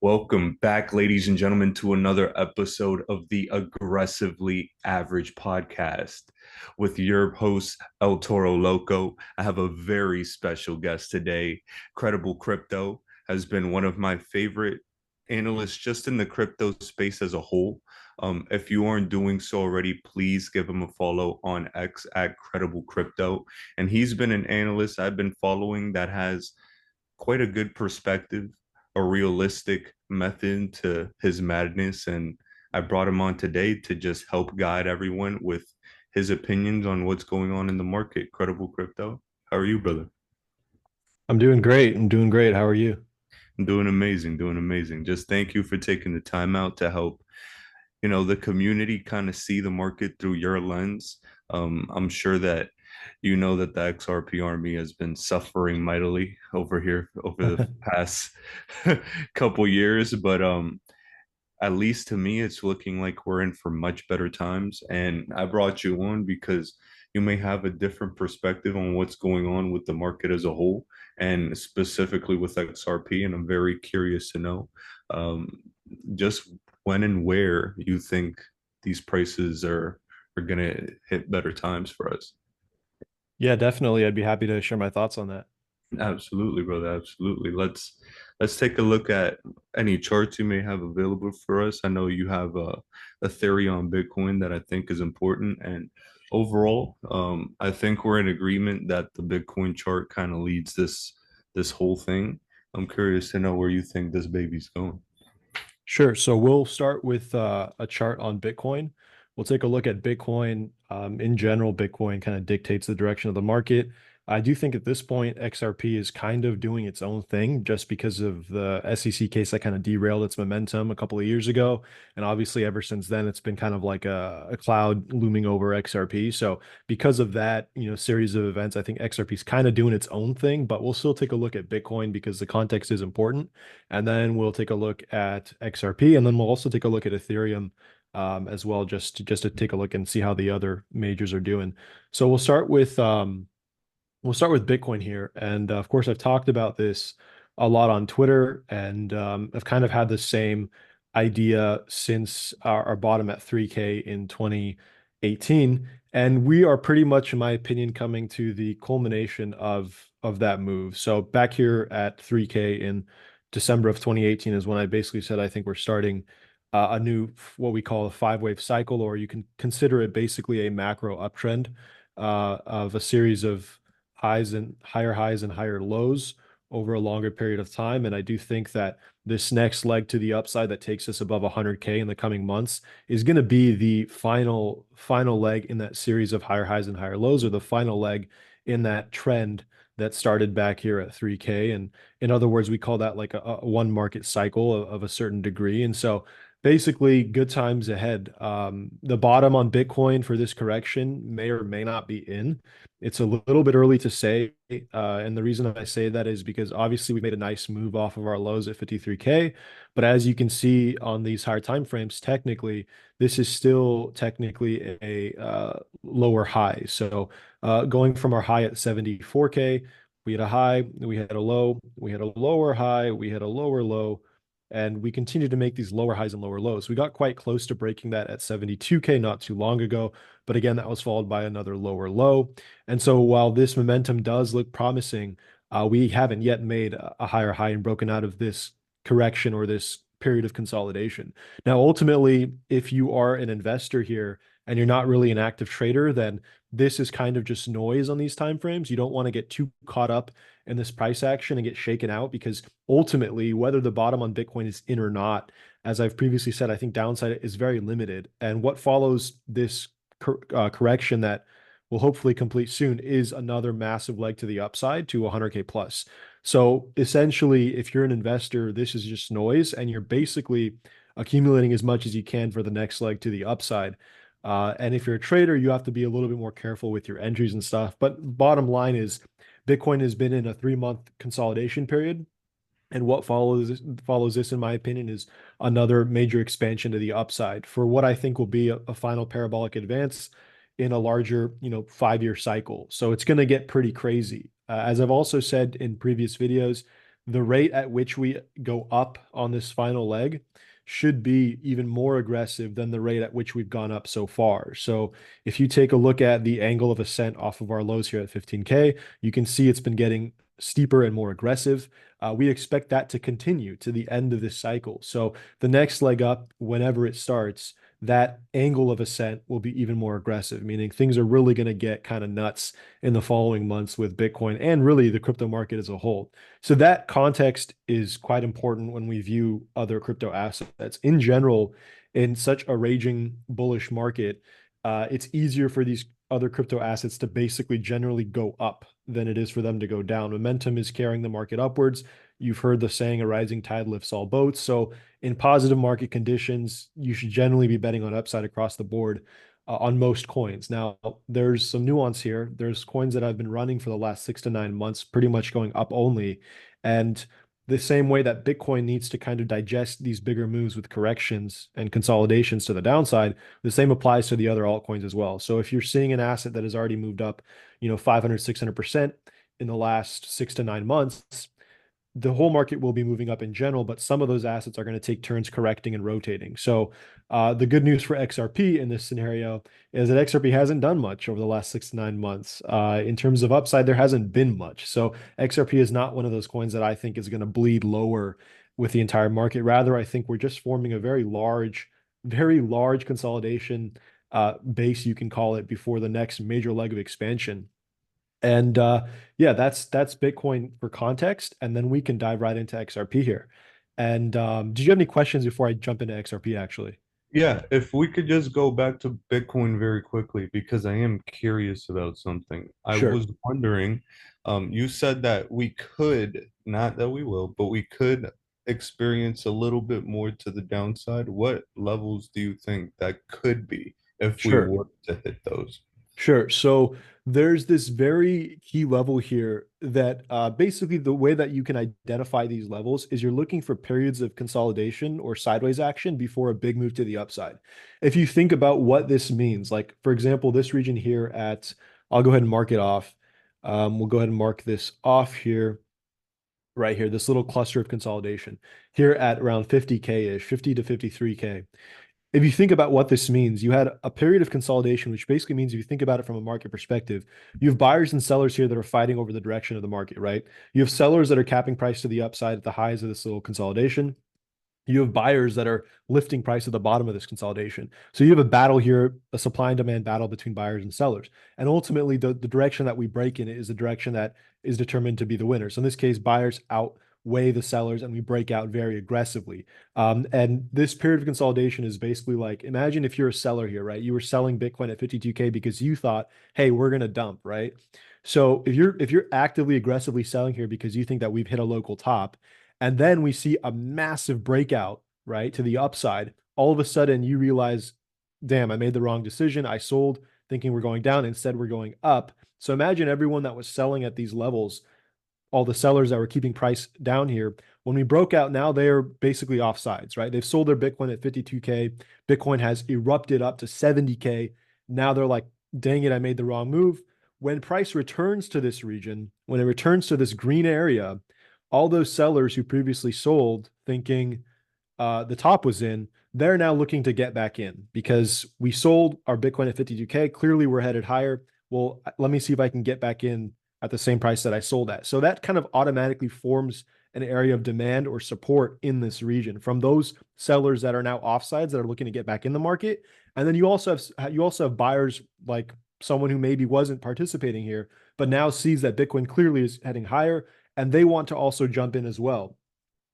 Welcome back, ladies and gentlemen, to another episode of the Aggressively Average podcast with your host, El Toro Loco. I have a very special guest today. Credible Crypto has been one of my favorite analysts just in the crypto space as a whole. If you aren't doing so already, please give him a follow on X at Credible Crypto. And he's been an analyst I've been following that has quite a good perspective, a realistic method to his madness. And I brought him on today to just help guide everyone with his opinions on what's going on in the market. Credible Crypto. How are you, brother? I'm doing great. I'm doing great. How are you? I'm doing amazing, doing amazing. Just thank you for taking the time out to help, the community kind of see the market through your lens. I'm sure that you know that the XRP army has been suffering mightily over here over the past couple years, but at least to me, it's looking like we're in for much better times. And I brought you on because you may have a different perspective on what's going on with the market as a whole, and specifically with XRP. And I'm very curious to know um, just when and where you think these prices are going to hit better times for us. Yeah, definitely. I'd be happy to share my thoughts on that. Absolutely, brother. Absolutely. Let's take a look at any charts you may have available for us. I know you have a theory on Bitcoin that I think is important, and overall, I think we're in agreement that the Bitcoin chart kind of leads this whole thing. I'm curious to know where you think this baby's going. Sure. So we'll start with a chart on Bitcoin. We'll take a look at Bitcoin. In general, Bitcoin kind of dictates the direction of the market. I do think at this point, XRP is kind of doing its own thing just because of the SEC case that kind of derailed its momentum a couple of years ago. And obviously, ever since then, it's been kind of like a cloud looming over XRP. So because of that, series of events, I think XRP is kind of doing its own thing, but we'll still take a look at Bitcoin because the context is important. And then we'll take a look at XRP, and then we'll also take a look at Ethereum as well, just to take a look and see how the other majors are doing. So we'll start with Bitcoin here, and of course I've talked about this a lot on Twitter, and I've kind of had the same idea since our bottom at 3K in 2018, and we are pretty much, in my opinion, coming to the culmination of that move. So back here at 3K in December of 2018 is when I basically said I think we're starting a new what we call a five-wave cycle, or you can consider it basically a macro uptrend of a series of highs and higher lows over a longer period of time. And I do think that this next leg to the upside that takes us above 100K in the coming months is going to be the final leg in that series of higher highs and higher lows, or the final leg in that trend that started back here at 3K. And in other words, we call that like a one market cycle of a certain degree. And so basically, good times ahead. The bottom on Bitcoin for this correction may or may not be in. It's a little bit early to say. And the reason I say that is because obviously we made a nice move off of our lows at 53K. But as you can see on these higher time frames, technically, this is still technically a lower high. So going from our high at 74K, we had a high, we had a low, we had a lower high, we had a lower low, and we continue to make these lower highs and lower lows. We got quite close to breaking that at 72K not too long ago, but again, that was followed by another lower low. And so while this momentum does look promising, we haven't yet made a higher high and broken out of this correction or this period of consolidation. Now, ultimately, if you are an investor here and you're not really an active trader, then this is kind of just noise on these time frames. You don't want to get too caught up in this price action and get shaken out, because ultimately, whether the bottom on Bitcoin is in or not, as I've previously said, I think downside is very limited. And what follows this correction that will hopefully complete soon is another massive leg to the upside to 100K plus. So essentially, if you're an investor, this is just noise, and you're basically accumulating as much as you can for the next leg to the upside. And if you're a trader, you have to be a little bit more careful with your entries and stuff. But bottom line is, Bitcoin has been in a 3 month consolidation period. And what follows this, in my opinion, is another major expansion to the upside for what I think will be a final parabolic advance in a larger, 5-year cycle. So it's going to get pretty crazy. As I've also said in previous videos, the rate at which we go up on this final leg should be even more aggressive than the rate at which we've gone up so far. So if you take a look at the angle of ascent off of our lows here at 15K, you can see it's been getting steeper and more aggressive. We expect that to continue to the end of this cycle. So the next leg up, whenever it starts, that angle of ascent will be even more aggressive, meaning things are really going to get kind of nuts in the following months with Bitcoin and really the crypto market as a whole. So that context is quite important when we view other crypto assets. In general, in such a raging bullish market, it's easier for these other crypto assets to basically generally go up than it is for them to go down. Momentum is carrying the market upwards. You've heard the saying, a rising tide lifts all boats. So in positive market conditions, you should generally be betting on upside across the board on most coins. Now, there's some nuance here. There's coins that I've been running for the last 6 to 9 months, pretty much going up only. And the same way that Bitcoin needs to kind of digest these bigger moves with corrections and consolidations to the downside, the same applies to the other altcoins as well. So if you're seeing an asset that has already moved up, 500, 600% in the last 6 to 9 months, the whole market will be moving up in general, but some of those assets are going to take turns correcting and rotating. So the good news for XRP in this scenario is that XRP hasn't done much over the last 6 to 9 months. In terms of upside, there hasn't been much. So XRP is not one of those coins that I think is going to bleed lower with the entire market. Rather, I think we're just forming a very large consolidation base, you can call it, before the next major leg of expansion. And yeah, that's Bitcoin for context, and then we can dive right into XRP here. And did you have any questions before I jump into XRP actually? Yeah, if we could just go back to Bitcoin very quickly, because I am curious about something. I Sure, was wondering, you said that we could, not that we will, but we could experience a little bit more to the downside. What levels do you think that could be if we sure. were to hit those? Sure. So there's this very key level here that basically the way that you can identify these levels is you're looking for periods of consolidation or sideways action before a big move to the upside. If you think about what this means, like for example, this region here I'll go ahead and mark it off. We'll go ahead and mark this off here, right here, this little cluster of consolidation here at around 50K-ish, 50 to 53K. If you think about what this means, you had a period of consolidation, which basically means if you think about it from a market perspective, you have buyers and sellers here that are fighting over the direction of the market, right? You have sellers that are capping price to the upside at the highs of this little consolidation. You have buyers that are lifting price at the bottom of this consolidation. So you have a battle here, a supply and demand battle between buyers and sellers. And ultimately, the direction that we break in is the direction that is determined to be the winner. So in this case, buyers outweigh the sellers and we break out very aggressively. And this period of consolidation is basically like, imagine if you're a seller here, right? You were selling Bitcoin at 52K because you thought, hey, we're going to dump, right? So if you're actively aggressively selling here because you think that we've hit a local top, and then we see a massive breakout, right, to the upside. All of a sudden, you realize, damn, I made the wrong decision. I sold thinking we're going down. Instead, we're going up. So imagine everyone that was selling at these levels, all the sellers that were keeping price down here. When we broke out, now they're basically offsides, right? They've sold their Bitcoin at 52K. Bitcoin has erupted up to 70K. Now they're like, dang it, I made the wrong move. When price returns to this region, when it returns to this green area, all those sellers who previously sold thinking the top was in, they're now looking to get back in because we sold our Bitcoin at 52K. Clearly, we're headed higher. Well, let me see if I can get back in at the same price that I sold at. So that kind of automatically forms an area of demand or support in this region from those sellers that are now offsides that are looking to get back in the market. And then you also have buyers like someone who maybe wasn't participating here, but now sees that Bitcoin clearly is heading higher and they want to also jump in as well.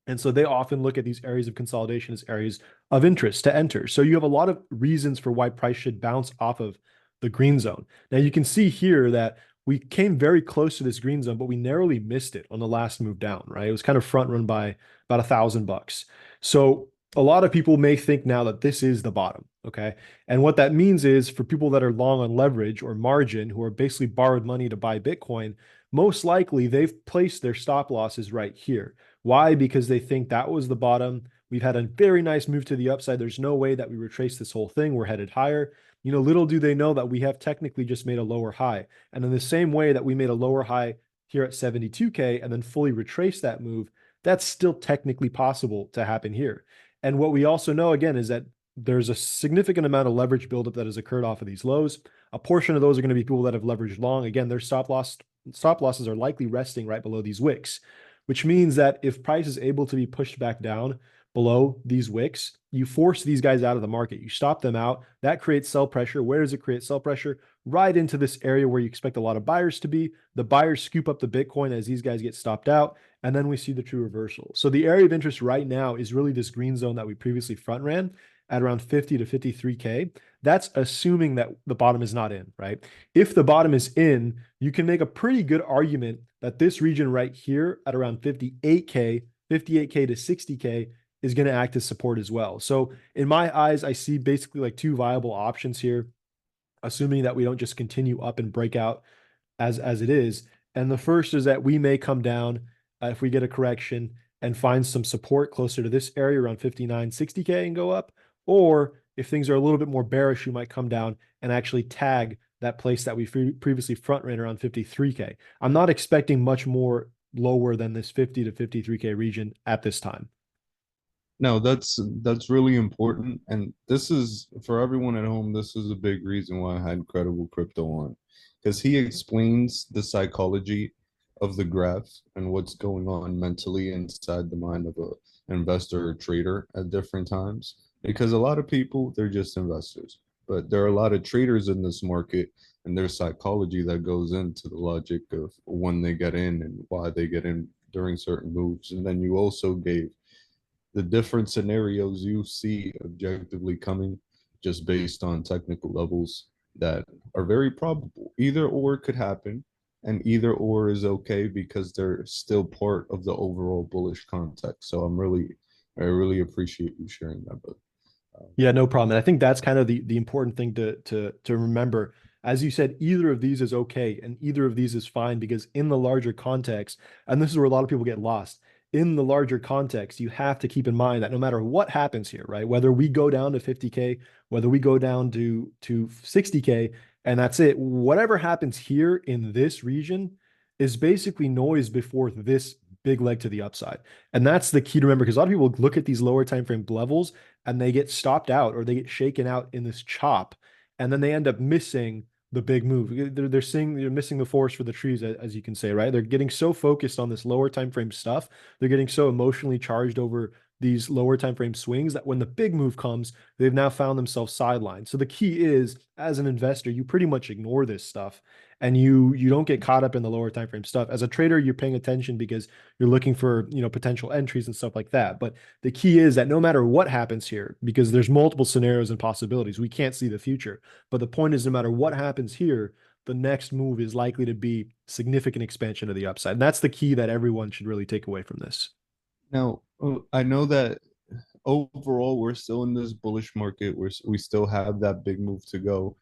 And so they often look at these areas of consolidation as areas of interest to enter. So you have a lot of reasons for why price should bounce off of the green zone. Now you can see here that we came very close to this green zone, but we narrowly missed it on the last move down, right? It was kind of front run by about $1,000. So a lot of people may think now that this is the bottom, okay? And what that means is for people that are long on leverage or margin, who are basically borrowed money to buy Bitcoin, most likely they've placed their stop losses right here. Why? Because they think that was the bottom. We've had a very nice move to the upside. There's no way that we retrace this whole thing. We're headed higher. Little do they know that we have technically just made a lower high. And in the same way that we made a lower high here at 72K and then fully retraced that move, that's still technically possible to happen here. And what we also know, again, is that there's a significant amount of leverage buildup that has occurred off of these lows. A portion of those are going to be people that have leveraged long. Again, their stop losses are likely resting right below these wicks, which means that if price is able to be pushed back down below these wicks, you force these guys out of the market. You stop them out. That creates sell pressure. Where does it create sell pressure? Right into this area where you expect a lot of buyers to be. The buyers scoop up the Bitcoin as these guys get stopped out, and then we see the true reversal. So the area of interest right now is really this green zone that we previously front ran at around 50 to 53K. That's assuming that the bottom is not in, right? If the bottom is in, you can make a pretty good argument that this region right here at around 58K, 58K to 60K is going to act as support as well. So in my eyes, I see basically like two viable options here, assuming that we don't just continue up and break out as it is. And the first is that we may come down if we get a correction and find some support closer to this area around 59, 60K and go up. Or if things are a little bit more bearish, you might come down and actually tag that place that we previously front ran around 53K. I'm not expecting much more lower than this 50 to 53K region at this time. No, that's really important. And this is for everyone at home, this is a big reason why I had Credible Crypto on. Because he explains the psychology of the graph and what's going on mentally inside the mind of an investor or trader at different times. Because a lot of people, they're just investors. But there are a lot of traders in this market and there's psychology that goes into the logic of when they get in and why they get in during certain moves. And then you also gave the different scenarios you see objectively coming just based on technical levels that are very probable. Either or could happen, and either or is okay because they're still part of the overall bullish context. So I really appreciate you sharing that. But Yeah, no problem. And I think that's kind of the important thing to remember. As you said, either of these is okay and either of these is fine because in the larger context, and this is where a lot of people get lost, in the larger context, you have to keep in mind that no matter what happens here, right? Whether we go down to 50K, whether we go down to 60K, and that's it, whatever happens here in this region is basically noise before this big leg to the upside. And that's the key to remember because a lot of people look at these lower time frame levels and they get stopped out or they get shaken out in this chop, and then they end up missing the big move. They're missing the forest for the trees, as you can say, right? They're getting so focused on this lower time frame stuff. They're getting so emotionally charged over these lower time frame swings that when the big move comes, they've now found themselves sidelined. So the key is, as an investor, you pretty much ignore this stuff and you don't get caught up in the lower time frame stuff. As a trader, you're paying attention because you're looking for, potential entries and stuff like that. But the key is that no matter what happens here, because there's multiple scenarios and possibilities, we can't see the future. But the point is, no matter what happens here, the next move is likely to be significant expansion of the upside. And that's the key that everyone should really take away from this. now, I know that overall we're still in this bullish market. We still have that big move to go.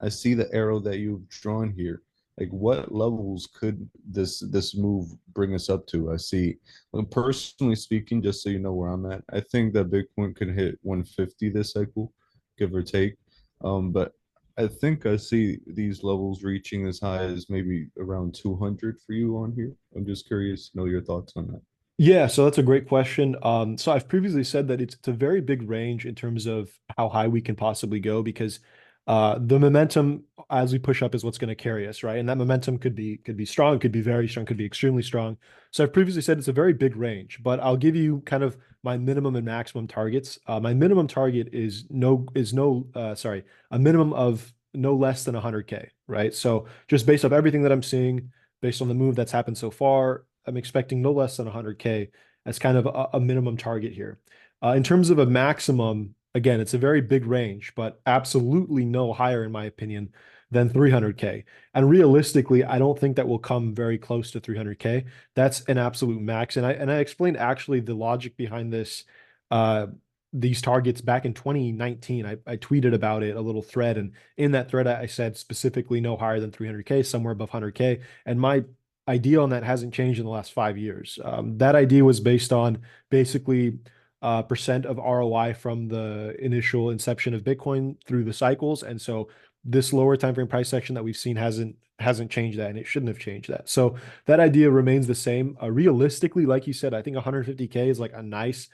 I see the arrow that you've drawn here. Like, what levels could this move bring us up to? I see. Well, personally speaking, just so you know where I'm at, I think that Bitcoin could hit 150 this cycle, give or take. But I think I see these levels reaching as high as maybe around 200 for you on here. I'm just curious to know your thoughts on that. Yeah, so that's a great question. So I've previously said that it's a very big range in terms of how high we can possibly go because the momentum as we push up is what's going to carry us, right? And that momentum could be strong, could be very strong, could be extremely strong. So I've previously said it's a very big range, but I'll give you kind of my minimum and maximum targets. My minimum target a minimum of no less than 100K, right? So just based off everything that I'm seeing, based on the move that's happened so far, I'm expecting no less than 100K as kind of a minimum target here. In terms of a maximum, again, it's a very big range, but absolutely no higher, in my opinion, than 300K. And realistically, I don't think that will come very close to 300K. That's an absolute max. And I explained actually the logic behind uh, these targets back in 2019. I tweeted about it, a little thread, and in that thread, I said specifically no higher than 300K, somewhere above 100K. And my idea on that hasn't changed in the last 5 years. That idea was based on basically percent of ROI from the initial inception of Bitcoin through the cycles. And so this lower time frame price section that we've seen hasn't changed that, and it shouldn't have changed that. So that idea remains the same. Realistically, like you said, I think 150K is like a nice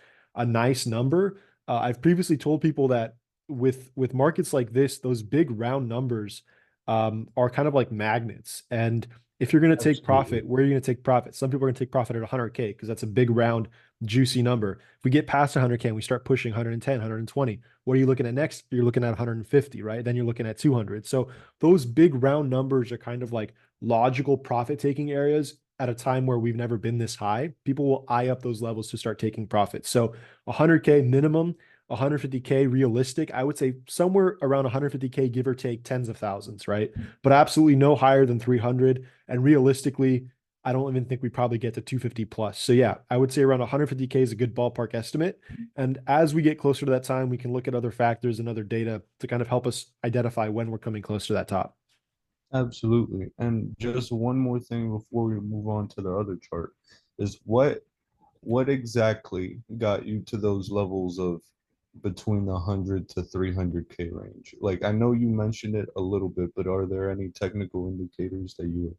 number. I've previously told people that with markets like this, those big round numbers are kind of like magnets. And if you're going to take Absolutely. profit, where are you going to take profit? Some people are going to take profit at 100K because that's a big round, juicy number. If we get past 100K and we start pushing 110, 120, what are you looking at next? You're looking at 150, right? Then you're looking at 200. So those big round numbers are kind of like logical profit taking areas at a time where we've never been this high. People will eye up those levels to start taking profits. So 100K minimum, 150K realistic. I would say somewhere around 150K, give or take tens of thousands, right? But absolutely no higher than 300. And realistically, I don't even think we probably get to 250 plus. So yeah, I would say around 150K is a good ballpark estimate. And as we get closer to that time, we can look at other factors and other data to kind of help us identify when we're coming close to that top. Absolutely. And just one more thing before we move on to the other chart is what exactly got you to those levels of between the 100 to 300K range? Like, I know you mentioned it a little bit, but are there any technical indicators that you were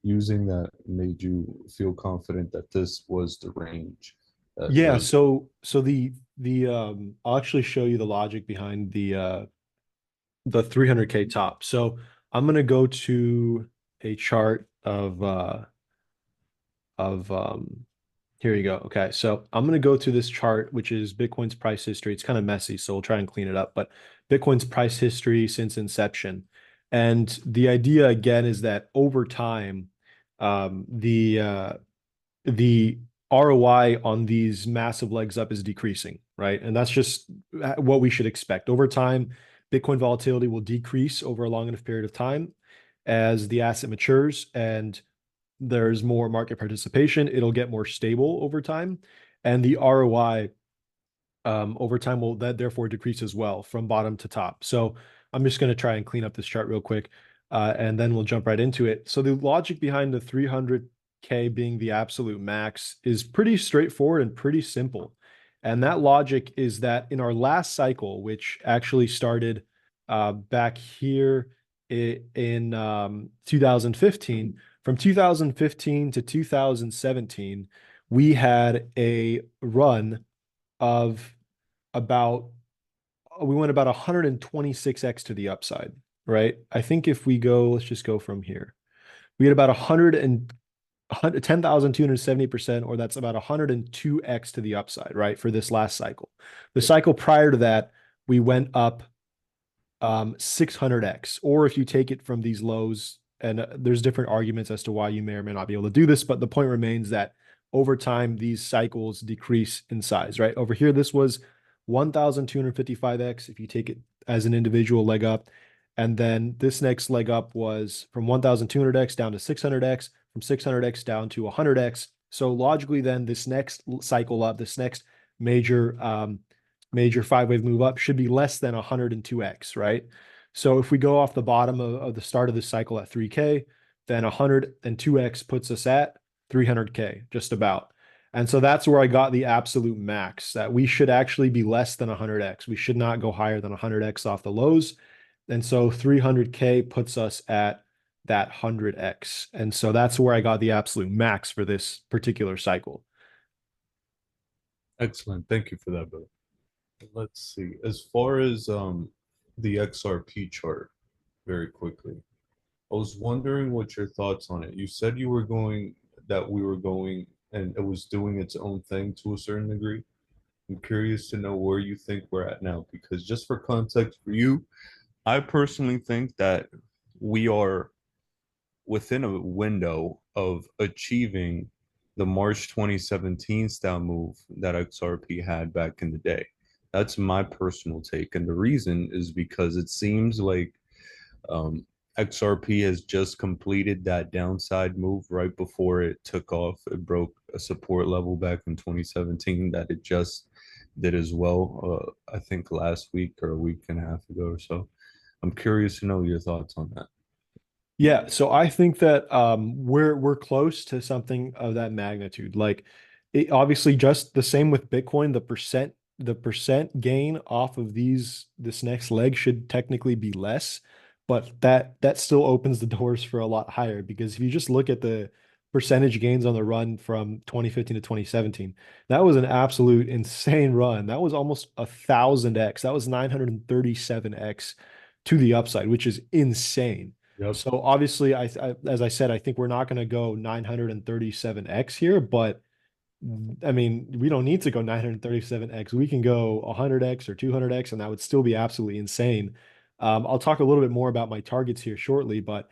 using that made you feel confident that this was the range that Yeah, was so I'll actually show you the logic behind the 300K top. So I'm gonna go to a chart of here you go. Okay, so I'm gonna go to this chart, which is Bitcoin's price history. It's kind of messy, so we'll try and clean it up. But Bitcoin's price history since inception, and the idea again is that over time, the ROI on these massive legs up is decreasing, right? And that's just what we should expect. Over time, Bitcoin volatility will decrease over a long enough period of time as the asset matures and there's more market participation. It'll get more stable over time. And the ROI over time will that therefore decrease as well from bottom to top. So I'm just going to try and clean up this chart real quick, and then we'll jump right into it. So the logic behind the 300K being the absolute max is pretty straightforward and pretty simple. And that logic is that in our last cycle, which actually started back here in 2015, from 2015 to 2017, we had a run of about we went about 126x to the upside, right? I think if we go, let's just go from here. We had about 10,270%, or that's about 102x to the upside, right? For this last cycle. The cycle prior to that, we went up 600x, or if you take it from these lows, and there's different arguments as to why you may or may not be able to do this, but the point remains that over time, these cycles decrease in size, right? Over here, this was 1,255x if you take it as an individual leg up. And then this next leg up was from 1,200x down to 600x, from 600x down to 100x. So logically, then this next cycle up, this next major 5-wave move up should be less than 102x, right? So if we go off the bottom of the start of this cycle at 3K, then 102x puts us at 300K, just about. And so that's where I got the absolute max, that we should actually be less than 100x. We should not go higher than 100x off the lows. And so 300K puts us at that 100x. And so that's where I got the absolute max for this particular cycle. excellent. Thank you for that, bro. Let's see. As far as the XRP chart, very quickly, I was wondering what your thoughts on it. You said you were going that we were going and it was doing its own thing to a certain degree. I'm curious to know where you think we're at now, because just for context for you, I personally think that we are within a window of achieving the March 2017 style move that XRP had back in the day. That's my personal take. And the reason is because it seems like um, XRP has just completed that downside move right before it took off. It broke a support level back in 2017 that it just did as well, I think last week or a week and a half ago or so. I'm curious to know your thoughts on that. Yeah, so I think that we're close to something of that magnitude. Like it obviously just the same with Bitcoin, the percent gain off of this next leg should technically be less. but that still opens the doors for a lot higher, because if you just look at the percentage gains on the run from 2015 to 2017, that was an absolute insane run. That was almost 1,000x. That was 937x to the upside, which is insane. Yep. So obviously, as I said, I think we're not going to go 937x here, but I mean, we don't need to go 937x. We can go 100x or 200x, and that would still be absolutely insane. I'll talk a little bit more about my targets here shortly, but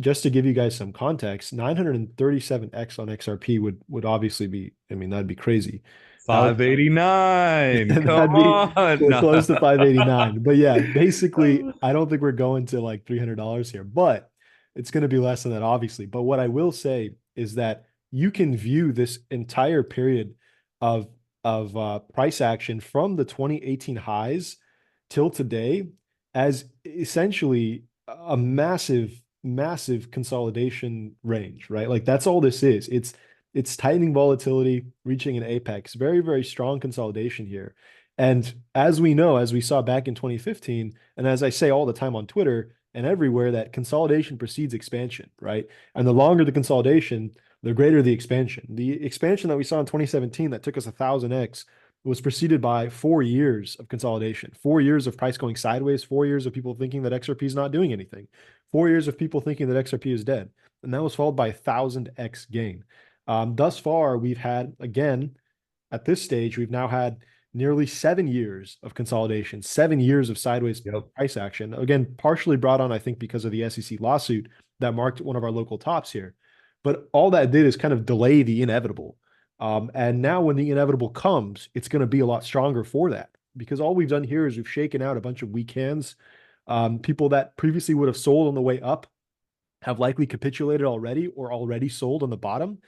just to give you guys some context, 937x on XRP would obviously be, I mean, that'd be crazy. That would 589. Come that'd be on. close to 589. But yeah, basically, I don't think we're going to like $300 here, but it's going to be less than that, obviously. But what I will say is that you can view this entire period of price action from the 2018 highs till today as essentially a massive consolidation range, right? Like that's all this is. It's tightening volatility, reaching an apex, very strong consolidation here. And as we know, as we saw back in 2015, and as I say all the time on Twitter and everywhere, that consolidation precedes expansion, right? And the longer the consolidation, the greater the expansion. The expansion that we saw in 2017 that took us 1,000x was preceded by 4 years of consolidation, 4 years of price going sideways, 4 years of people thinking that XRP is not doing anything, 4 years of people thinking that XRP is dead. And that was followed by 1,000x gain. Thus far, we've had, again, at this stage, we've now had nearly 7 years of consolidation, 7 years of sideways Yep. price action. Again, partially brought on, I think, because of the SEC lawsuit that marked one of our local tops here. But all that did is kind of delay the inevitable. And now when the inevitable comes, it's going to be a lot stronger for that, because all we've done here is we've shaken out a bunch of weak hands. People that previously would have sold on the way up have likely capitulated already or already sold on the bottom.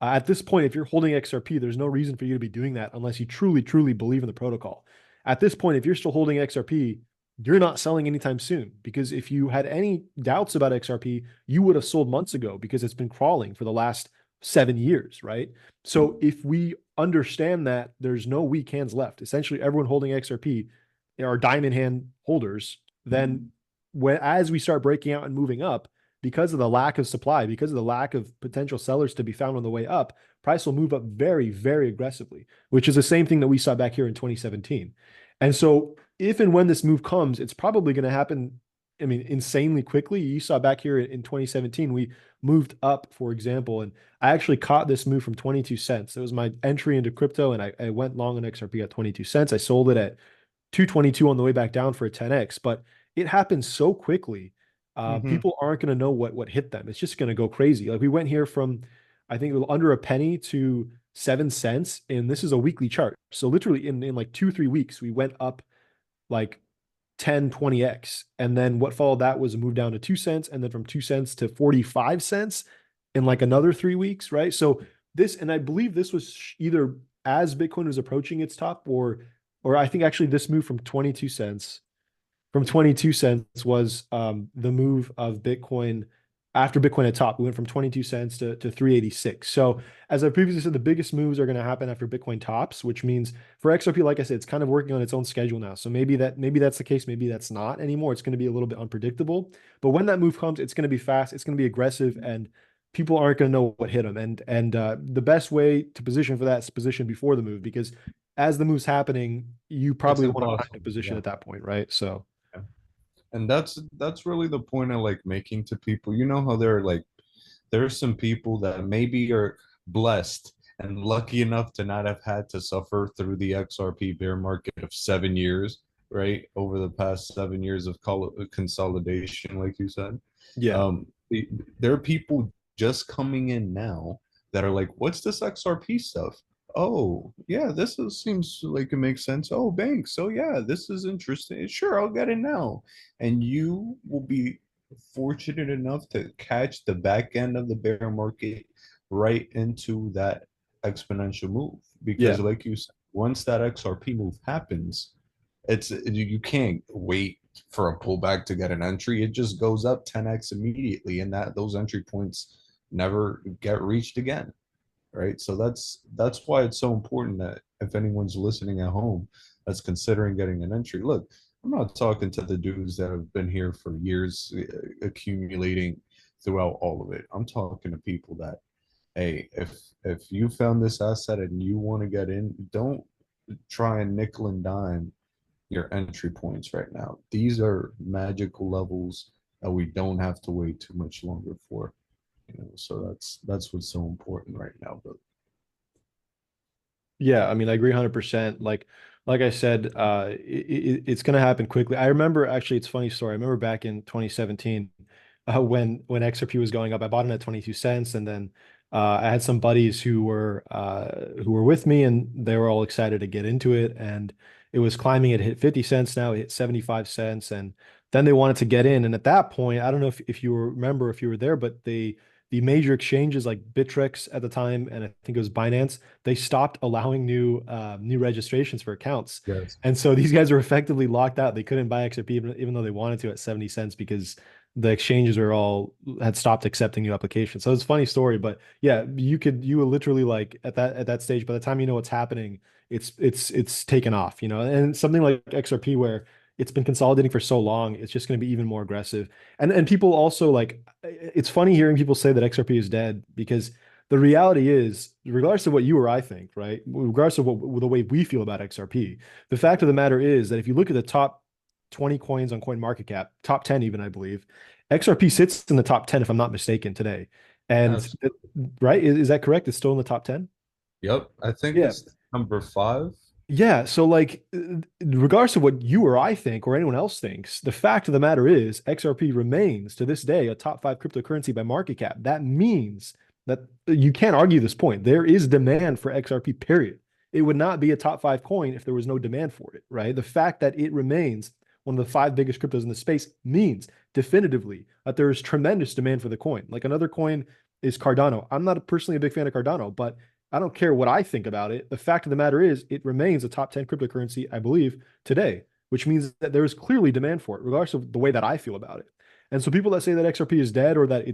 At this point, if you're holding XRP, there's no reason for you to be doing that unless you truly believe in the protocol. At this point, if you're still holding XRP, you're not selling anytime soon, because if you had any doubts about XRP, you would have sold months ago because it's been crawling for the last 7 years, right? So if we understand that there's no weak hands left, essentially everyone holding XRP are diamond hand holders, then as we start breaking out and moving up, because of the lack of supply, because of the lack of potential sellers to be found on the way up, price will move up very aggressively, which is the same thing that we saw back here in 2017. And so if and when this move comes, it's probably going to happen, I mean, insanely quickly. You saw back here in 2017, we moved up, for example, and I actually caught this move from 22 cents. It was my entry into crypto, and I went long on XRP at 22 cents. I sold it at 222 on the way back down for a 10x, but it happened so quickly. Mhm. People aren't going to know what hit them. It's just going to go crazy. Like we went here from, I think, under a penny to 7 cents, and this is a weekly chart. So literally in like 2 3 weeks, we went up like 10 20x, and then what followed that was a move down to 2 cents, and then from 2 cents to 45 cents in like another 3 weeks, right? So this, and I believe this was either as Bitcoin was approaching its top, or I think actually this move from 22 cents was the move of Bitcoin after Bitcoin had topped. We went from 22 cents to 386. So as I previously said, the biggest moves are going to happen after Bitcoin tops, which means for XRP, like I said, it's kind of working on its own schedule now. So maybe that's the case, maybe that's not anymore. It's going to be a little bit unpredictable. But when that move comes, it's going to be fast, it's going to be aggressive, and people aren't going to know what hit them. And the best way to position for that is position before the move, because as the move's happening, you It's probably want to find a impossible. position Yeah. at that point, right? So Yeah. And that's really the point I like making to people. You know how they're like there's some people that maybe are blessed and lucky enough to not have had to suffer through the XRP bear market of 7 years, right? Over the past 7 years of consolidation, like you said. yeah. Um, there are people just coming in now that are like, what's this XRP stuff? Oh, yeah, seems like it makes sense. Oh, banks. Oh, yeah, this is interesting. Sure, I'll get it now. And you will be fortunate enough to catch the back end of the bear market right into that exponential move. Because, Yeah. like you said, once that XRP move happens, you can't wait for a pullback to get an entry. It just goes up 10x immediately, and that those entry points never get reached again, right? So that's why it's so important that if anyone's listening at home that's considering getting an entry, look, I'm not talking to the dudes that have been here for years, accumulating throughout all of it. I'm talking to people that, hey, if you found this asset and you want to get in, don't try and nickel and dime your entry points right now. These are magical levels that we don't have to wait too much longer for. So that's what's so important right now. But Yeah, I mean, I agree 100%. Like I said, it's going to happen quickly. I remember actually, it's a funny story. I remember back in 2017, when XRP was going up, I bought it at 22 cents, and then I had some buddies who were with me, and they were all excited to get into it, and it was climbing. It hit 50 cents. Now it hit 75 cents, and then they wanted to get in. And at that point, I don't know if you remember, if you were there, but the major exchanges like Bittrex at the time, and I think it was Binance, they stopped allowing new registrations for accounts. yes, And so these guys were effectively locked out. They couldn't buy XRP even though they wanted to at 70 cents because the exchanges were all had stopped accepting new applications. So it's a funny story, but yeah, you were literally like at that stage, by the time you know what's happening, it's taken off, you know. And something like XRP where it's been consolidating for so long, it's just going to be even more aggressive. And people also like, it's funny hearing people say that XRP is dead, because the reality is, regardless of what you or I think, right? Regardless of the way we feel about XRP, the fact of the matter is that if you look at the top 20 coins on CoinMarketCap, top 10 even, I believe, XRP sits in the top 10 if I'm not mistaken today. And absolutely. right, is that correct? It's still in the top 10? Yep, I think Yeah. it's number five. Yeah, so like regardless of what you or I think or anyone else thinks, the fact of the matter is XRP remains to this day a top five cryptocurrency by market cap. That means that you can't argue this point. There is demand for XRP, period. It would not be a top five coin if there was no demand for it, right? The fact that it remains one of the five biggest cryptos in the space means definitively that there is tremendous demand for the coin. Like another coin is Cardano. I'm not personally a big fan of Cardano, but I don't care what I think about it. The fact of the matter is, it remains a top 10 cryptocurrency, I believe, today, which means that there is clearly demand for it, regardless of the way that I feel about it. And so people that say that XRP is dead, or that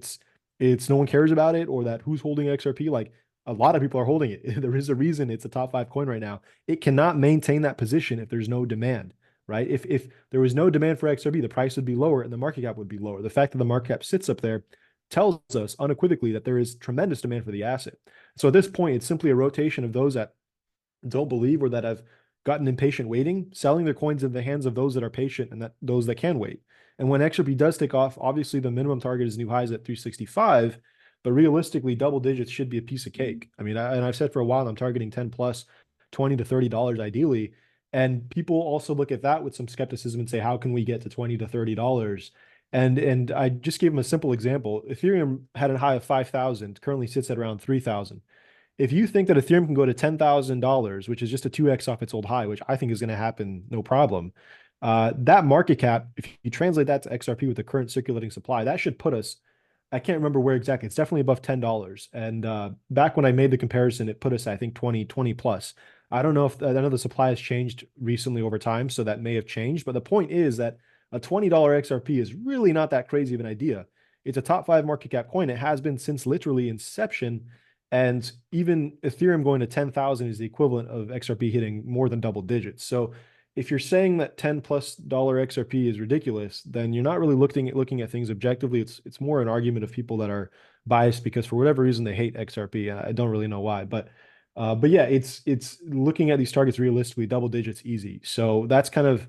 it's no one cares about it, or that who's holding XRP, like a lot of people are holding it. There is a reason it's a top five coin right now. It cannot maintain that position if there's no demand, right? If there was no demand for XRP, the price would be lower and the market cap would be lower. The fact that the market cap sits up there tells us unequivocally that there is tremendous demand for the asset. So at this point, it's simply a rotation of those that don't believe or that have gotten impatient waiting, selling their coins in the hands of those that are patient and that those that can wait. And when XRP does take off, obviously the minimum target is new highs at 365, but realistically, double digits should be a piece of cake. I mean, and I've said for a while, I'm targeting 10 plus, 20 to $30 ideally. And people also look at that with some skepticism and say, how can we get to 20 to $30? And I just gave them a simple example. Ethereum had a high of 5,000, currently sits at around 3,000. If you think that Ethereum can go to $10,000, which is just a 2x off its old high, which I think is going to happen no problem, that market cap, if you translate that to XRP with the current circulating supply, that should put us, I can't remember where exactly, it's definitely above $10. And back when I made the comparison, it put us, I think, 20 plus. I don't know if, I know the supply has changed recently over time, so that may have changed. But the point is that a $20 XRP is really not that crazy of an idea. It's a top five market cap coin. It has been since literally inception. And even Ethereum going to 10,000 is the equivalent of XRP hitting more than double digits. So if you're saying that 10 plus dollar XRP is ridiculous, then you're not really looking at things objectively. It's more an argument of people that are biased because for whatever reason they hate XRP. And I don't really know why, but yeah, it's looking at these targets realistically, double digits easy. So that's kind of,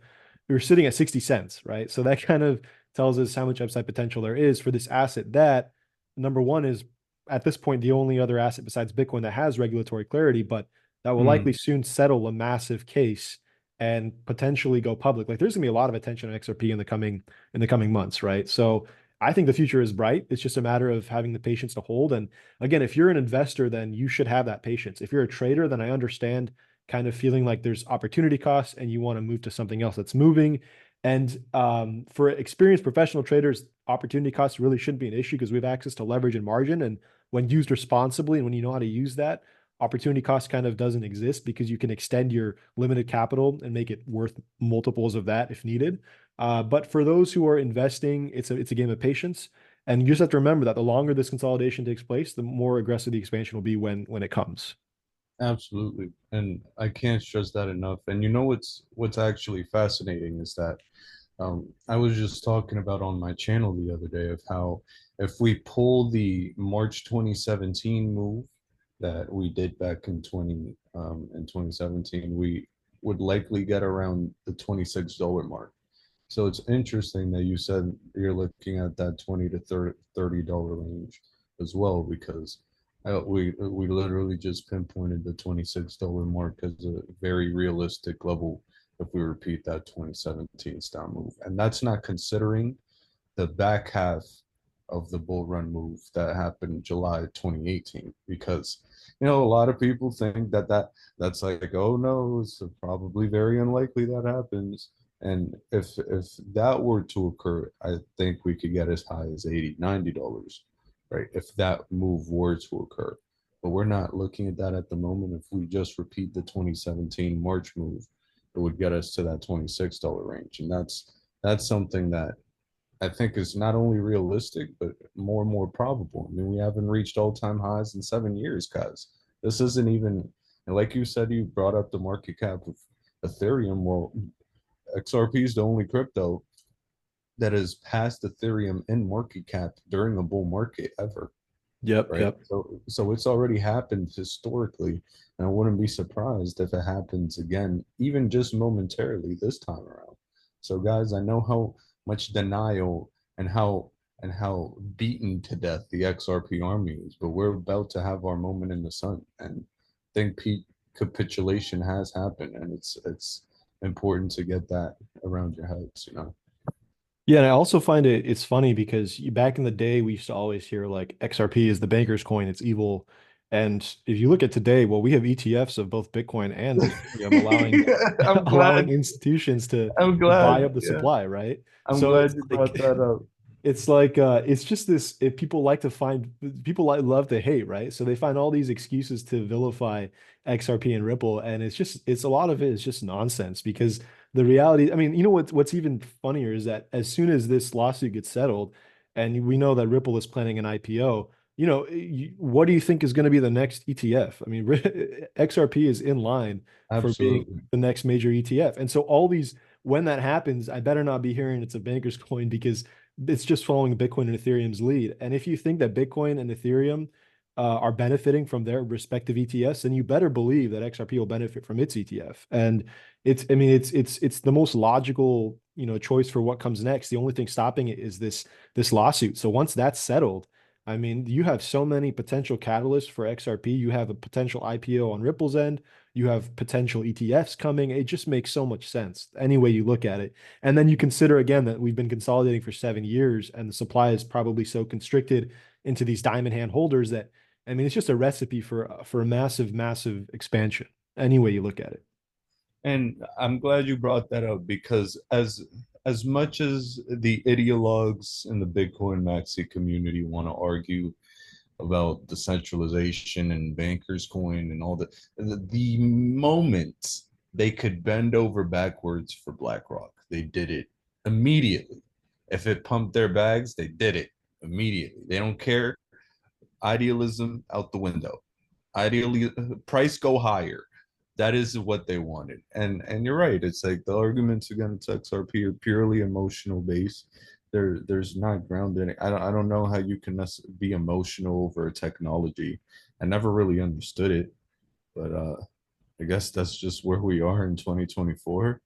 we're sitting at 60 cents, right? So that kind of tells us how much upside potential there is for this asset that, number one, is at this point the only other asset besides Bitcoin that has regulatory clarity, but that will Hmm. likely soon settle a massive case and potentially go public. Like there's gonna be a lot of attention on XRP in the coming months, right? So I think the future is bright. It's just a matter of having the patience to hold. And again, if you're an investor, then you should have that patience. If you're a trader, then I understand kind of feeling like there's opportunity costs and you want to move to something else that's moving. And for experienced professional traders, opportunity costs really shouldn't be an issue because we have access to leverage and margin. And when used responsibly and when you know how to use that, opportunity cost kind of doesn't exist because you can extend your limited capital and make it worth multiples of that if needed. But for those who are investing, it's a game of patience. And you just have to remember that the longer this consolidation takes place, the more aggressive the expansion will be when it comes. Absolutely. And I can't stress that enough. And you know what's actually fascinating is that I was just talking about on my channel the other day of how if we pull the March 2017 move that we did back in 2017, we would likely get around the $26 mark. So it's interesting that you said you're looking at that 20 to $30 range as well, because we literally just pinpointed the $26 mark as a very realistic level if we repeat that 2017 style move. And that's not considering the back half of the bull run move that happened in July 2018, because a lot of people think that's like, oh no, it's probably very unlikely that happens. And if that were to occur, I think we could get as high as 80, $90, right? If that move were to occur. But we're not looking at that at the moment. If we just repeat the 2017 March move, it would get us to that $26 range. And that's something that I think is not only realistic, but more and more probable. I mean, we haven't reached all-time highs in 7 years, guys. This isn't even, and like you said, you brought up the market cap of Ethereum. Well, XRP is the only crypto that has passed Ethereum in market cap during a bull market ever, Yep, right? yep. So it's already happened historically, and I wouldn't be surprised if it happens again, even just momentarily this time around. So guys, I know how much denial and how beaten to death the XRP army is, but we're about to have our moment in the sun, and I think peak capitulation has happened, and it's important to get that around your heads. Yeah, and I also find it's funny because back in the day we used to always hear like XRP is the banker's coin, it's evil. And if you look at today, well, we have ETFs of both Bitcoin and Ethereum allowing I'm allowing glad. institutions I'm to buy glad. up the Yeah, supply, right? I'm So glad it's you like brought that up. it's like it's just this if people like to find people like love to hate, right? So they find all these excuses to vilify XRP and Ripple, and it's a lot of it is just nonsense because the reality, I mean, you know what's even funnier is that as soon as this lawsuit gets settled, and we know that Ripple is planning an IPO, what do you think is going to be the next ETF? I mean, XRP is in line for being Absolutely. the next major ETF, and so all these when that happens, I better not be hearing it's a banker's coin because it's just following Bitcoin and Ethereum's lead. And if you think that Bitcoin and Ethereum are benefiting from their respective ETFs, then you better believe that XRP will benefit from its ETF. And I mean, it's the most logical, choice for what comes next. The only thing stopping it is this lawsuit. So once that's settled, I mean, you have so many potential catalysts for XRP. You have a potential IPO on Ripple's end. You have potential ETFs coming. It just makes so much sense any way you look at it. And then you consider again that we've been consolidating for 7 years and the supply is probably so constricted into these diamond hand holders that, I mean, it's just a recipe for a massive, massive expansion, any way you look at it. And I'm glad you brought that up, because as much as the ideologues in the Bitcoin maxi community want to argue about decentralization and bankers coin and all that, the moment they could bend over backwards for BlackRock, they did it immediately. If it pumped their bags, they did it immediately. They don't care. Idealism out the window. Ideally, price go higher. That is what they wanted. And you're right. It's like the arguments against XRP are purely emotional based. There's not grounded. I don't know how you can be emotional over a technology. I never really understood it, but I guess that's just where we are in 2024.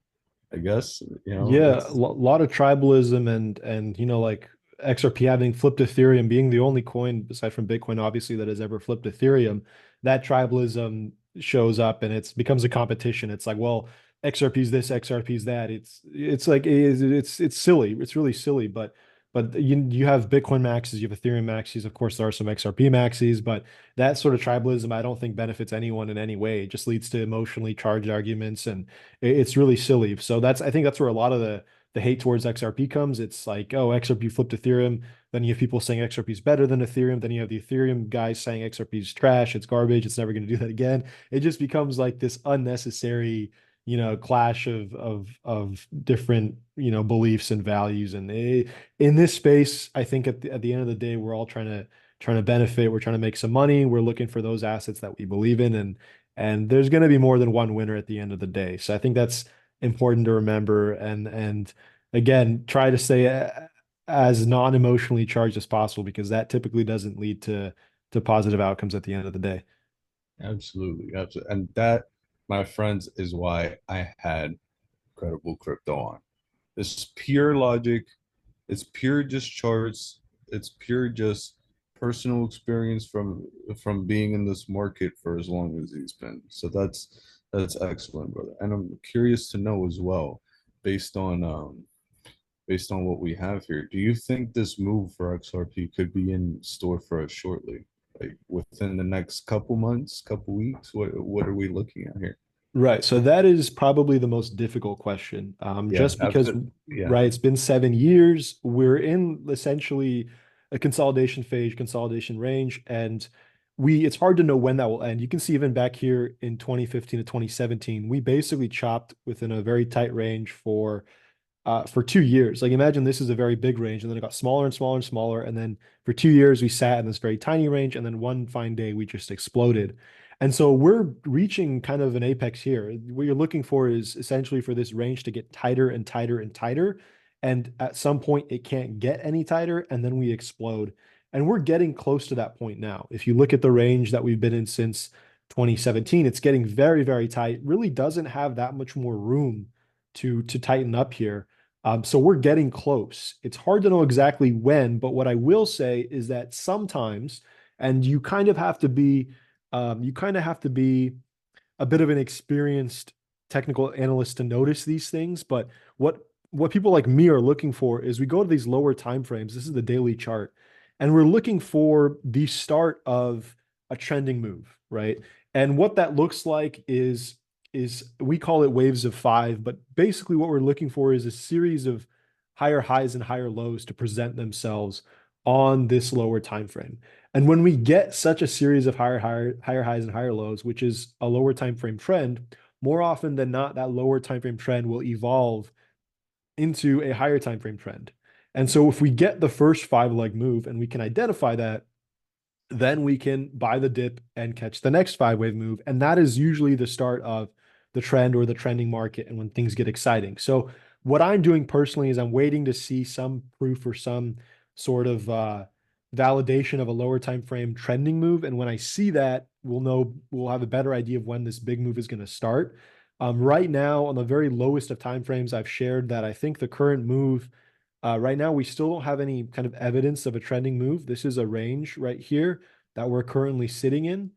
I guess Yeah, a it's lot of tribalism and like XRP having flipped Ethereum, being the only coin aside from Bitcoin, obviously, that has ever flipped Ethereum, that tribalism shows up and it becomes a competition. It's like, well, XRP's this, XRP's that. It's like it's silly. It's really silly, but you have Bitcoin maxis, you have Ethereum maxis. Of course, there are some XRP maxis, but that sort of tribalism, I don't think benefits anyone in any way. It just leads to emotionally charged arguments and it's really silly. So I think that's where a lot of the hate towards XRP comes. It's like, oh, XRP flipped Ethereum. Then you have people saying XRP is better than Ethereum. Then you have the Ethereum guys saying XRP is trash. It's garbage. It's never going to do that again. It just becomes like this unnecessary, clash of different, beliefs and values. And in this space, I think at the end of the day, we're all trying to benefit. We're trying to make some money. We're looking for those assets that we believe in, And there's going to be more than one winner at the end of the day. So I think that's important to remember. And again, try to stay as non-emotionally charged as possible, because that typically doesn't lead to positive outcomes at the end of the day. Absolutely, absolutely. And that, my friends, is why I had Credible Crypto on. It's pure logic. It's pure just charts. It's pure just personal experience from being in this market for as long as he's been. So that's excellent, brother. And I'm curious to know as well, based on based on what we have here, do you think this move for XRP could be in store for us shortly? Like within the next couple months, couple weeks? What are we looking at here? Right. So that is probably the most difficult question. Yeah, Just because, after yeah. right, it's been 7 years. We're in essentially a consolidation phase, consolidation range, and it's hard to know when that will end. You can see even back here in 2015 to 2017, we basically chopped within a very tight range for 2 years. Like imagine this is a very big range, and then it got smaller and smaller and smaller. And then for 2 years, we sat in this very tiny range. And then one fine day, we just exploded. And so we're reaching kind of an apex here. What you're looking for is essentially for this range to get tighter and tighter and tighter. And at some point, it can't get any tighter, and then we explode. And we're getting close to that point now. If you look at the range that we've been in since 2017, it's getting very, very tight. Really doesn't have that much more room to tighten up here. So we're getting close. It's hard to know exactly when, but what I will say is that sometimes, and you kind of have to be a bit of an experienced technical analyst to notice these things. But what people like me are looking for is we go to these lower time frames. This is the daily chart, and we're looking for the start of a trending move, right? And what that looks like is we call it waves of five, but basically what we're looking for is a series of higher highs and higher lows to present themselves on this lower time frame. And when we get such a series of higher highs and higher lows, which is a lower time frame trend, more often than not, that lower time frame trend will evolve into a higher time frame trend. And so if we get the first five leg move and we can identify that, then we can buy the dip and catch the next five wave move. And that is usually the start of the trend or the trending market and when things get exciting. So what I'm doing personally is I'm waiting to see some proof or some sort of validation of a lower time frame trending move. And when I see that, we'll have a better idea of when this big move is going to start. Right now, on the very lowest of time frames, I've shared that I think the current move right now, we still don't have any kind of evidence of a trending move. This is a range right here that we're currently sitting in.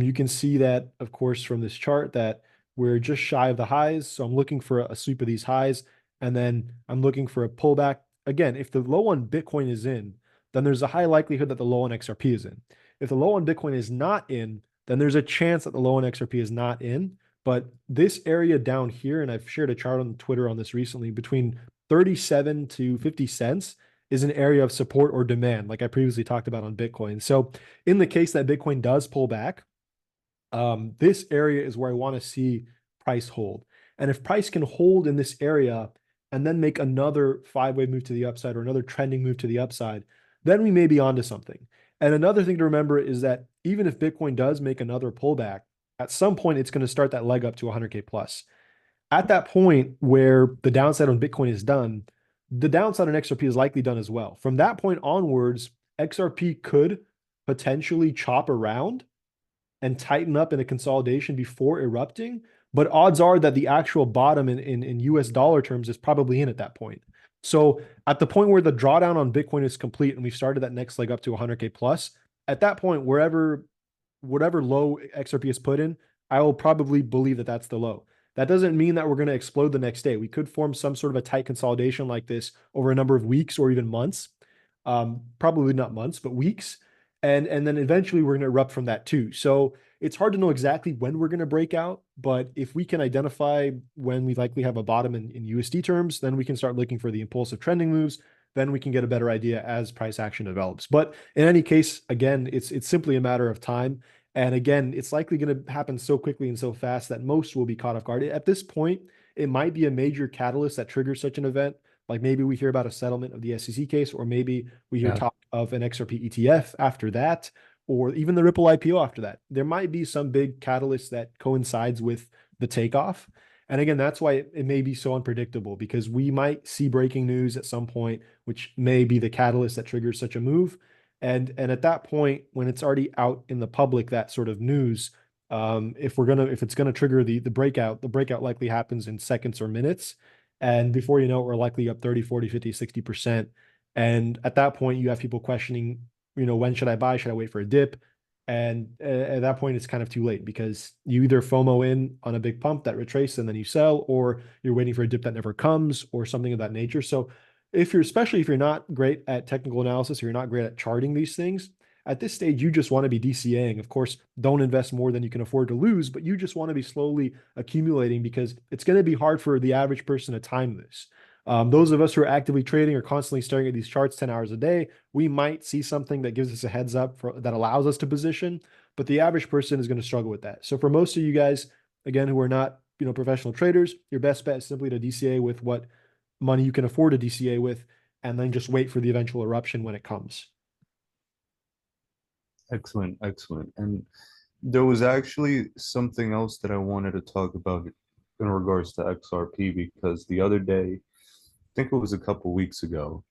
You can see that, of course, from this chart that we're just shy of the highs. So I'm looking for a sweep of these highs, and then I'm looking for a pullback. Again, if the low on Bitcoin is in, then there's a high likelihood that the low on XRP is in. If the low on Bitcoin is not in, then there's a chance that the low on XRP is not in. But this area down here, and I've shared a chart on Twitter on this recently, between 37 to 50 cents is an area of support or demand, like I previously talked about on Bitcoin. So in the case that Bitcoin does pull back, this area is where I want to see price hold. And if price can hold in this area and then make another five-way move to the upside or another trending move to the upside, then we may be onto something. And another thing to remember is that even if Bitcoin does make another pullback, at some point it's going to start that leg up to 100K plus. At that point where the downside on Bitcoin is done, the downside on XRP is likely done as well. From that point onwards, XRP could potentially chop around and tighten up in a consolidation before erupting. But odds are that the actual bottom in US dollar terms is probably in at that point. So at the point where the drawdown on Bitcoin is complete and we've started that next leg up to 100K plus, at that point, whatever low XRP is put in, I will probably believe that that's the low. That doesn't mean that we're going to explode the next day. We could form some sort of a tight consolidation like this over a number of weeks or even months. Probably not months, but weeks. And then eventually we're going to erupt from that too. So it's hard to know exactly when we're going to break out, but if we can identify when we likely have a bottom in USD terms, then we can start looking for the impulsive trending moves. Then we can get a better idea as price action develops. But in any case, again, it's simply a matter of time. And again, it's likely going to happen so quickly and so fast that most will be caught off guard. At this point, it might be a major catalyst that triggers such an event. Like maybe we hear about a settlement of the SEC case, or maybe we hear Yeah. talk of an XRP ETF after that, or even the Ripple IPO after that. There might be some big catalyst that coincides with the takeoff. And again, that's why it may be so unpredictable, because we might see breaking news at some point, which may be the catalyst that triggers such a move. And at that point, when it's already out in the public, that sort of news, if it's gonna trigger the breakout likely happens in seconds or minutes. And before you know it, we're likely up 30, 40, 50, 60%. And at that point, you have people questioning, when should I buy? Should I wait for a dip? And at that point, it's kind of too late, because you either FOMO in on a big pump that retraces and then you sell, or you're waiting for a dip that never comes, or something of that nature. So especially if you're not great at technical analysis, or you're not great at charting these things, at this stage, you just want to be DCAing. Of course, don't invest more than you can afford to lose, but you just want to be slowly accumulating, because it's going to be hard for the average person to time this. Those of us who are actively trading or constantly staring at these charts 10 hours a day, we might see something that gives us a heads up that allows us to position, but the average person is going to struggle with that. So for most of you guys, again, who are not, professional traders, your best bet is simply to DCA with what money you can afford to DCA with, and then just wait for the eventual eruption when it comes. Excellent, excellent. And there was actually something else that I wanted to talk about in regards to XRP, because the other day, I think it was a couple weeks ago,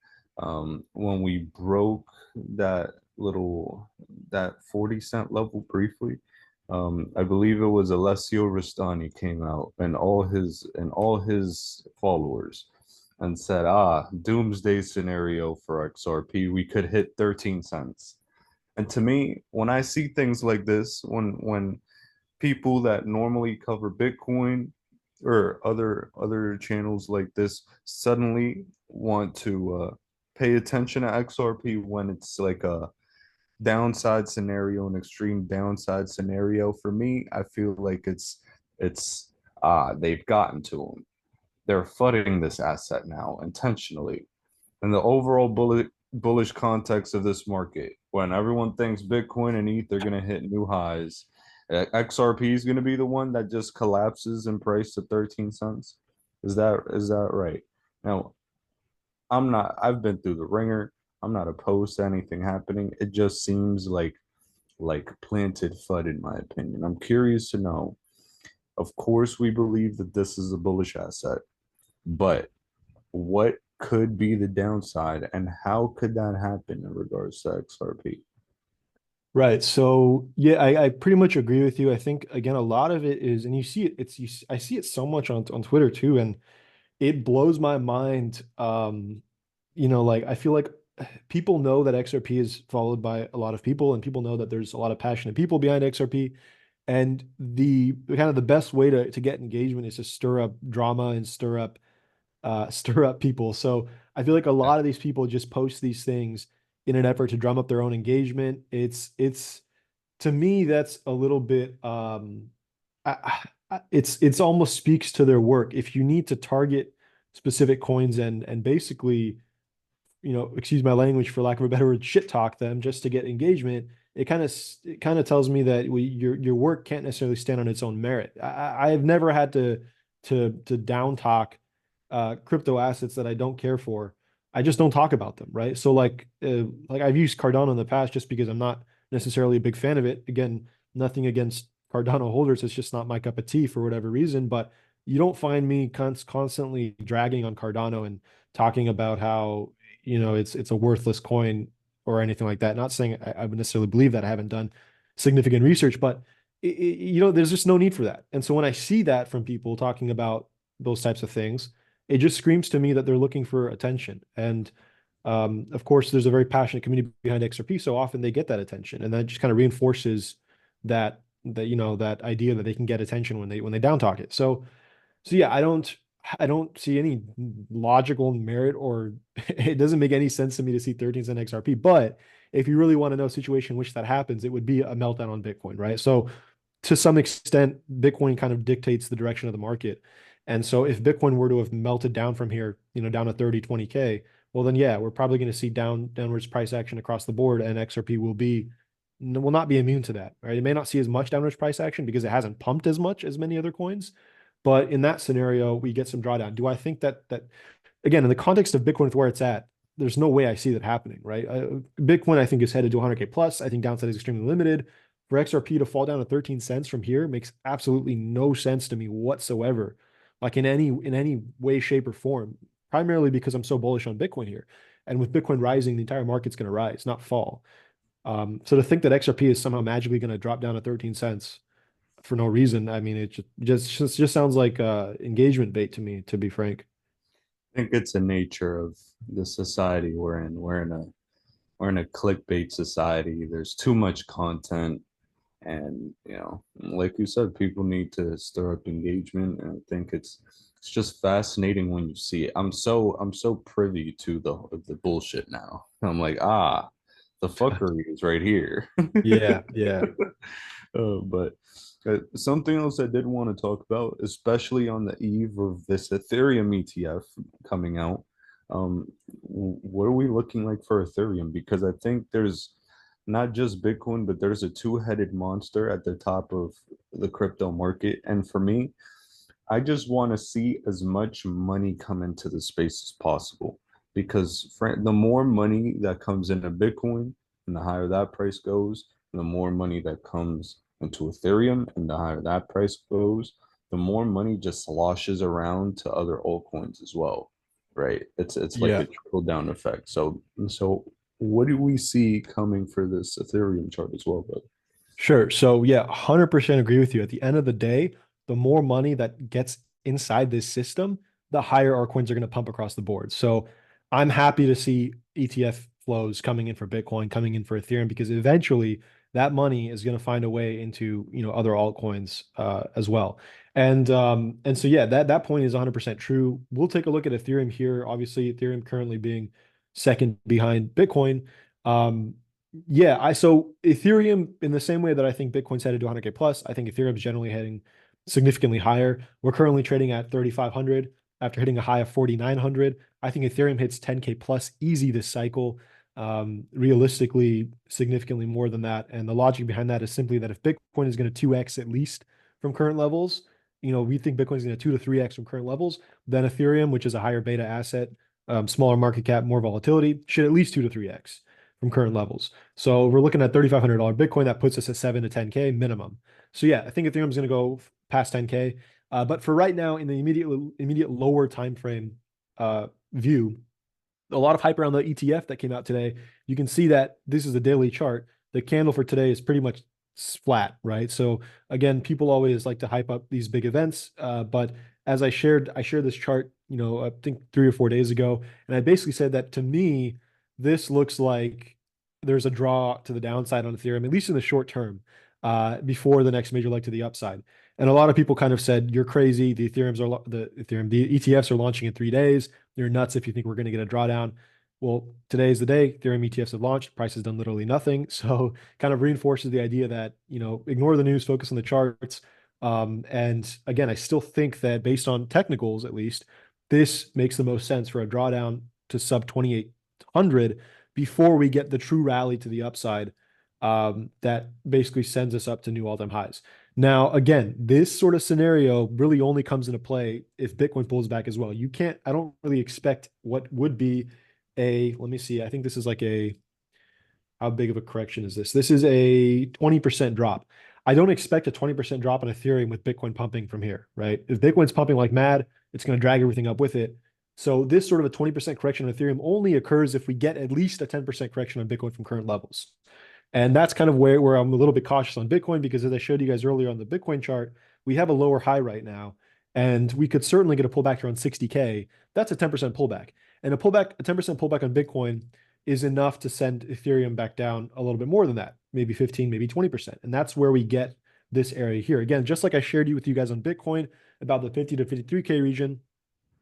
when we broke that 40 cent level briefly. I believe it was Alessio Rastani came out and all his followers and said, doomsday scenario for XRP, we could hit 13 cents. And to me, when I see things like this, when people that normally cover Bitcoin or other channels like this suddenly want to pay attention to XRP when it's like a downside scenario, an extreme downside scenario, for me, I feel like it's they've gotten to them. They're flooding this asset now intentionally. And the overall bullish context of this market, when everyone thinks Bitcoin and ETH are going to hit new highs, XRP is going to be the one that just collapses in price to 13 cents. Is that right? Now, I've been through the ringer. I'm not opposed to anything happening. It just seems like planted FUD in my opinion. I'm curious to know. Of course, we believe that this is a bullish asset, but what could be the downside, and how could that happen in regards to XRP? Right. So yeah, I pretty much agree with you. I think again, a lot of it is, and you see it, I see it so much on Twitter too, and it blows my mind. Like I feel like people know that XRP is followed by a lot of people, and people know that there's a lot of passionate people behind XRP. And the kind of the best way to get engagement is to stir up drama and stir up people. So I feel like a lot of these people just post these things in an effort to drum up their own engagement. It's to me, that's a little bit it's almost speaks to their work. If you need to target specific coins and basically, excuse my language for lack of a better word, shit talk them just to get engagement, it kind of tells me that your work can't necessarily stand on its own merit. I have never had to down talk crypto assets that I don't care for. I just don't talk about them, right? So like I've used Cardano in the past just because I'm not necessarily a big fan of it. Again, nothing against Cardano holders. It's just not my cup of tea for whatever reason. But you don't find me constantly dragging on Cardano and talking about how, it's a worthless coin or anything like that. Not saying I would necessarily believe that. I haven't done significant research, but there's just no need for that. And so when I see that from people talking about those types of things, it just screams to me that they're looking for attention. And of course, there's a very passionate community behind XRP, so often they get that attention, and that just kind of reinforces that idea that they can get attention when they down talk it. So yeah, I don't see any logical merit, or it doesn't make any sense to me to see 13 cent XRP. But if you really want to know a situation in which that happens, it would be a meltdown on Bitcoin, right? So to some extent, Bitcoin kind of dictates the direction of the market. And so if Bitcoin were to have melted down from here, down to 30, 20K, well, then yeah, we're probably going to see downwards price action across the board, and XRP will not be immune to that, right? It may not see as much downwards price action because it hasn't pumped as much as many other coins. But in that scenario, we get some drawdown. Do I think that again, in the context of Bitcoin with where it's at, there's no way I see that happening, right? Bitcoin, I think, is headed to 100K plus. I think downside is extremely limited. For XRP to fall down to 13 cents from here makes absolutely no sense to me whatsoever, like in any way, shape, or form. Primarily because I'm so bullish on Bitcoin here, and with Bitcoin rising, the entire market's going to rise, not fall. So to think that XRP is somehow magically going to drop down to 13 cents for no reason, I mean, it just sounds like engagement bait to me, to be frank. I think it's the nature of the society we're in. We're in a clickbait society. There's too much content, and like you said, people need to stir up engagement. And I think it's just fascinating when you see it. I'm so privy to the bullshit now. I'm like, the fuckery is right here. Yeah, yeah. But something else I did want to talk about, especially on the eve of this Ethereum ETF coming out. What are we looking like for Ethereum? Because I think there's not just Bitcoin, but there's a two-headed monster at the top of the crypto market. And for me, I just want to see as much money come into the space as possible because the more money that comes into Bitcoin and the higher that price goes, and the more money that comes into Ethereum and the higher that price goes, the more money just sloshes around to other altcoins as well, right? It's like Yeah. a trickle down effect. So what do we see coming for this Ethereum chart as well, bud? Sure. So yeah, 100% agree with you. At the end of the day, the more money that gets inside this system, the higher our coins are going to pump across the board. So I'm happy to see ETF flows coming in for Bitcoin, coming in for Ethereum, because eventually that money is going to find a way into, other altcoins as well. And so yeah, that point is 100% true. We'll take a look at Ethereum here. Obviously, Ethereum currently being second behind Bitcoin. So Ethereum, in the same way that I think Bitcoin's headed to 100K plus, I think Ethereum's generally heading significantly higher. We're currently trading at 3,500 after hitting a high of 4,900. I think Ethereum hits 10K plus easy this cycle. Realistically, significantly more than that. And the logic behind that is simply that if Bitcoin is going to 2x at least from current levels, we think Bitcoin is going to 2 to 3x from current levels, then Ethereum, which is a higher beta asset, smaller market cap, more volatility, should at least 2 to 3x from current levels. So we're looking at $3,500 Bitcoin. That puts us at 7 to 10K minimum. So yeah, I think Ethereum is going to go past 10K. But for right now, in the immediate lower time frame view, a lot of hype around the ETF that came out today. You can see that this is a daily chart. The candle for today is pretty much flat, right? So again, people always like to hype up these big events. But as I shared this chart, I think 3 or 4 days ago, and I basically said that to me, this looks like there's a draw to the downside on Ethereum, at least in the short term, before the next major leg to the upside. And a lot of people kind of said, "You're crazy. The ETFs are launching in 3 days. You're nuts if you think we're going to get a drawdown." Well, today is the day. Ethereum ETFs have launched. Price has done literally nothing. So kind of reinforces the idea that, ignore the news, focus on the charts. And again, I still think that based on technicals, at least, this makes the most sense for a drawdown to sub 2,800 before we get the true rally to the upside that basically sends us up to new all-time highs. Now, again, this sort of scenario really only comes into play if Bitcoin pulls back as well. I don't really expect what would be let me see, I think this is like how big of a correction is this? This is a 20% drop. I don't expect a 20% drop in Ethereum with Bitcoin pumping from here, right? If Bitcoin's pumping like mad, it's going to drag everything up with it. So this sort of a 20% correction on Ethereum only occurs if we get at least a 10% correction on Bitcoin from current levels. And that's kind of where I'm a little bit cautious on Bitcoin, because as I showed you guys earlier on the Bitcoin chart, we have a lower high right now, and we could certainly get a pullback around 60K. That's a 10% pullback. And a 10% pullback on Bitcoin is enough to send Ethereum back down a little bit more than that, maybe 15, maybe 20%. And that's where we get this area here. Again, just like I shared with you guys on Bitcoin about the 50 to 53K region,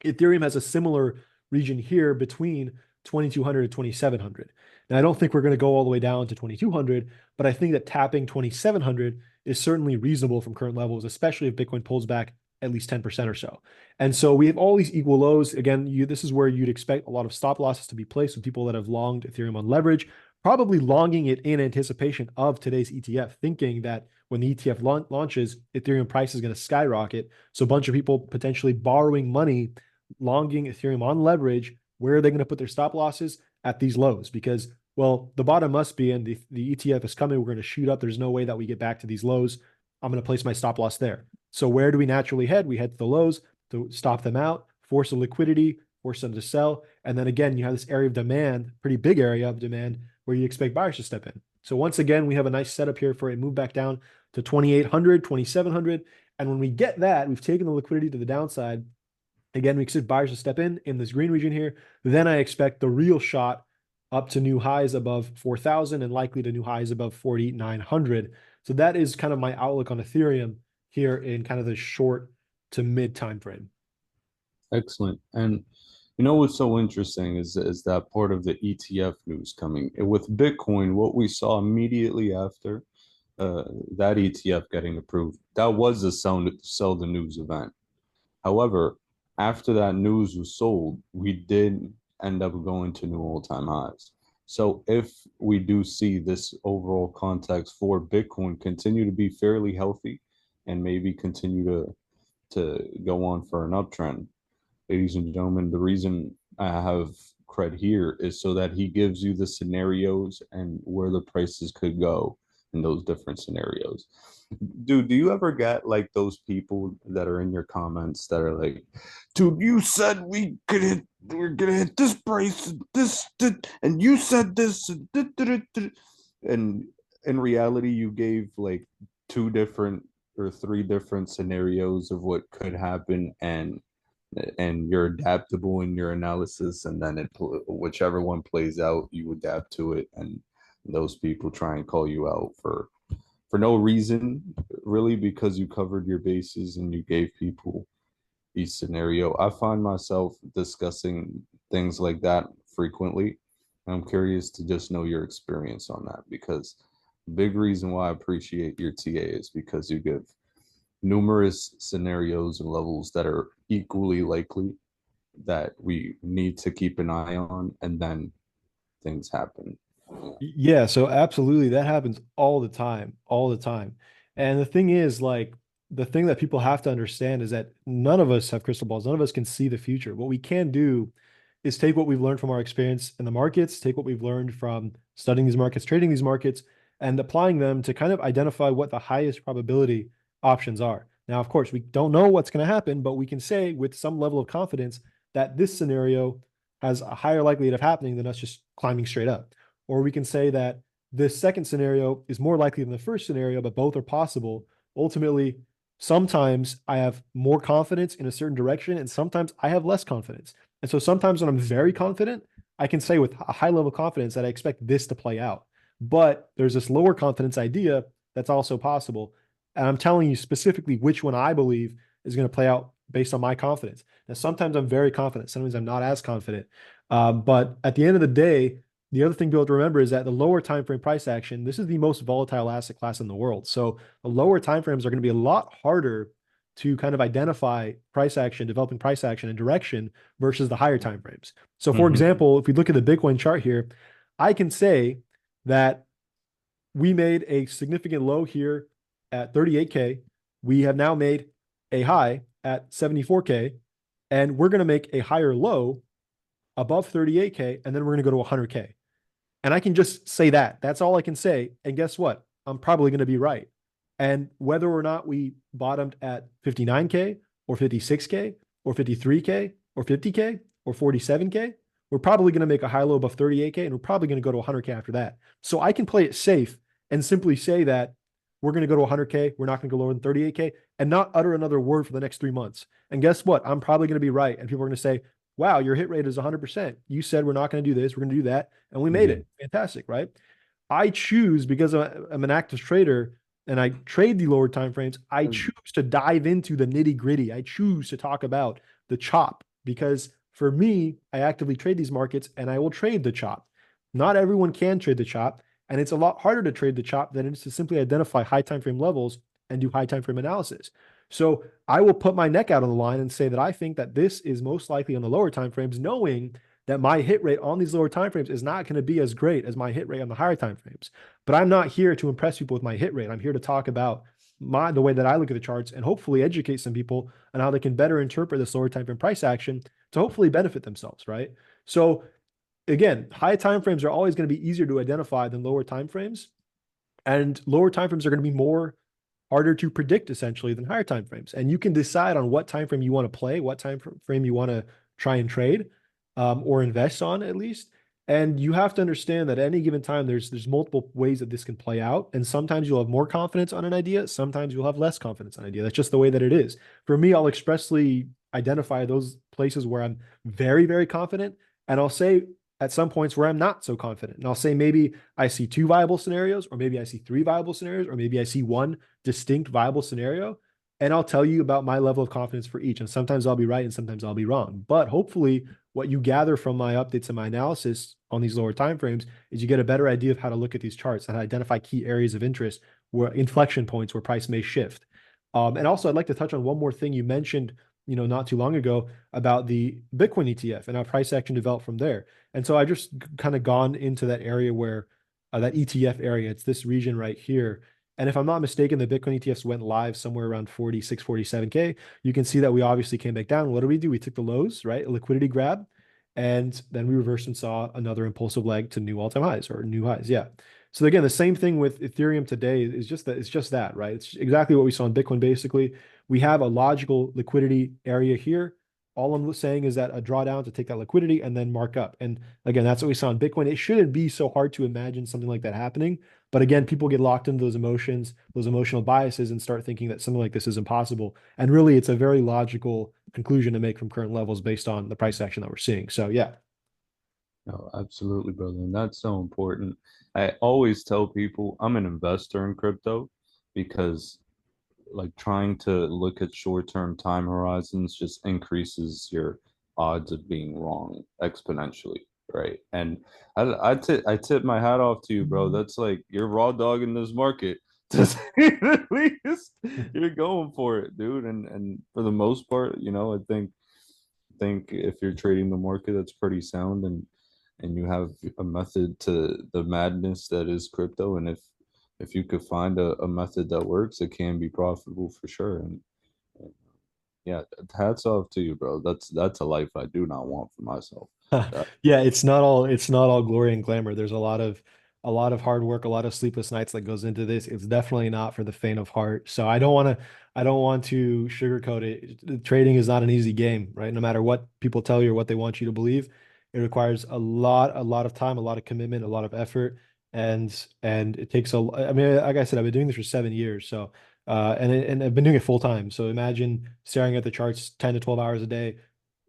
Ethereum has a similar region here between 2,200 to 2,700. Now, I don't think we're going to go all the way down to 2,200, but I think that tapping 2,700 is certainly reasonable from current levels, especially if Bitcoin pulls back at least 10% or so. And so we have all these equal lows. Again, this is where you'd expect a lot of stop losses to be placed with people that have longed Ethereum on leverage, probably longing it in anticipation of today's ETF, thinking that when the ETF launches, Ethereum price is going to skyrocket. So a bunch of people potentially borrowing money, longing Ethereum on leverage, Where are they going to put their stop losses? At these lows, because, well, the bottom must be, and the ETF is coming. We're going to shoot up. There's no way that we get back to these lows. I'm going to place my stop loss there. So where do we naturally head? We head to the lows to stop them out, force a liquidity, force them to sell. And then again, you have this area of demand, pretty big area of demand, where you expect buyers to step in. So once again, we have a nice setup here for a move back down to 2,800, 2,700. And when we get that, we've taken the liquidity to the downside. Again, we expect buyers to step in this green region here. Then I expect the real shot up to new highs above 4,000 and likely to new highs above 4,900. So that is kind of my outlook on Ethereum here in kind of the short to mid time frame. Excellent. And you know what's so interesting is that part of the ETF news coming with Bitcoin. What we saw immediately after that ETF getting approved, that was a sell the news event. However, after that news was sold, we did end up going to new all-time highs. So if we do see this overall context for Bitcoin continue to be fairly healthy and maybe continue to go on for an uptrend, ladies and gentlemen, the reason I have Cred here is so that he gives you the scenarios and where the prices could go in those different scenarios. Dude, do you ever get like those people that are in your comments that are like, dude, you said we're gonna hit this price, and you said this, and in reality, you gave like 2 different or 3 different scenarios of what could happen, and you're adaptable in your analysis, and then whichever one plays out, you adapt to it, and those people try and call you out for no reason, really, because you covered your bases and you gave people each scenario. I find myself discussing things like that frequently. I'm curious to just know your experience on that, because big reason why I appreciate your TA is because you give numerous scenarios and levels that are equally likely that we need to keep an eye on, and then things happen. Yeah, so absolutely. That happens all the time, all the time. And the thing is, like, the thing that people have to understand is that none of us have crystal balls. None of us can see the future. What we can do is take what we've learned from our experience in the markets, take what we've learned from studying these markets, trading these markets, and applying them to kind of identify what the highest probability options are. Now, of course, we don't know what's going to happen, but we can say with some level of confidence that this scenario has a higher likelihood of happening than us just climbing straight up. Or we can say that this second scenario is more likely than the first scenario, but both are possible. Ultimately, sometimes I have more confidence in a certain direction, and sometimes I have less confidence. And so sometimes when I'm very confident, I can say with a high level of confidence that I expect this to play out. But there's this lower confidence idea that's also possible. And I'm telling you specifically which one I believe is going to play out based on my confidence. Now, sometimes I'm very confident, sometimes I'm not as confident. But at the end of the day, the other thing to be able to remember is that the lower time frame price action, this is the most volatile asset class in the world. So the lower time frames are going to be a lot harder to kind of identify price action, developing price action and direction versus the higher time frames. So for example, if we look at the Bitcoin chart here, I can say that we made a significant low here at 38K. We have now made a high at 74K, and we're going to make a higher low above 38K, and then we're going to go to 100K. And I can just say that. That's all I can say. And guess what? I'm probably going to be right. And whether or not we bottomed at 59K or 56K or 53K or 50K or 47K, we're probably going to make a high low above 38K, and we're probably going to go to 100K after that. So I can play it safe and simply say that we're going to go to 100K, we're not going to go lower than 38K, and not utter another word for the next 3 months. And guess what? I'm probably going to be right. And people are going to say, wow, your hit rate is 100%. You said we're not going to do this, we're going to do that, and we made it. Fantastic, right? I choose, because I'm an active trader and I trade the lower time frames, I choose to dive into the nitty gritty. I choose to talk about the chop, because for me, I actively trade these markets and I will trade the chop. Not everyone can trade the chop, and it's a lot harder to trade the chop than it is to simply identify high time frame levels and do high time frame analysis. So I will put my neck out on the line and say that I think that this is most likely on the lower time frames, knowing that my hit rate on these lower time frames is not going to be as great as my hit rate on the higher time frames. But I'm not here to impress people with my hit rate. I'm here to talk about the way that I look at the charts and hopefully educate some people on how they can better interpret this lower time frame price action to hopefully benefit themselves, right? So again, high time frames are always going to be easier to identify than lower time frames, and lower time frames are going to be more harder to predict essentially than higher time frames. And you can decide on what time frame you want to play, what time frame you want to try and trade, or invest on at least. And you have to understand that at any given time, there's multiple ways that this can play out. And sometimes you'll have more confidence on an idea. Sometimes you'll have less confidence on an idea. That's just the way that it is. For me, I'll expressly identify those places where I'm very, very confident. And I'll say at some points where I'm not so confident. And I'll say maybe I see two viable scenarios, or maybe I see three viable scenarios, or maybe I see one distinct viable scenario. And I'll tell you about my level of confidence for each. And sometimes I'll be right and sometimes I'll be wrong. But hopefully, what you gather from my updates and my analysis on these lower time frames is you get a better idea of how to look at these charts and identify key areas of interest where inflection points where price may shift. And also, I'd like to touch on one more thing you mentioned, not too long ago about the Bitcoin ETF and how price action developed from there. And so I just kind of gone into that area where that ETF area, it's this region right here. And if I'm not mistaken, the Bitcoin ETFs went live somewhere around 46, 47K. You can see that we obviously came back down. What do? We took the lows, right? A liquidity grab. And then we reversed and saw another impulsive leg to new all-time highs or new highs. Yeah. So again, the same thing with Ethereum today is just that it's just that, right? It's exactly what we saw in Bitcoin. Basically, we have a logical liquidity area here. All I'm saying is that a drawdown to take that liquidity and then mark up. And again, that's what we saw in Bitcoin. It shouldn't be so hard to imagine something like that happening. But again, people get locked into those emotions, those emotional biases, and start thinking that something like this is impossible. And really, it's a very logical conclusion to make from current levels based on the price action that we're seeing. So yeah. No, absolutely, brother. And that's so important. I always tell people I'm an investor in crypto because like trying to look at short-term time horizons just increases your odds of being wrong exponentially, right? And I tip my hat off to you, bro. That's like you're raw dog in this market. To say the least, you're going for it, dude. And for the most part, I think if you're trading the market, that's pretty sound, and you have a method to the madness that is crypto. And if you could find a method that works, it can be profitable for sure. And yeah, hats off to you, bro. That's a life I do not want for myself. That, Yeah, it's not all glory and glamour. There's a lot of hard work, a lot of sleepless nights that goes into this. It's definitely not for the faint of heart. So I don't want to sugarcoat it. Trading is not an easy game, right? No matter what people tell you or what they want you to believe, it requires a lot of time, a lot of commitment, a lot of effort, and it takes I mean, like I said, I've been doing this for 7 years, so and I've been doing it full time. So imagine staring at the charts 10 to 12 hours a day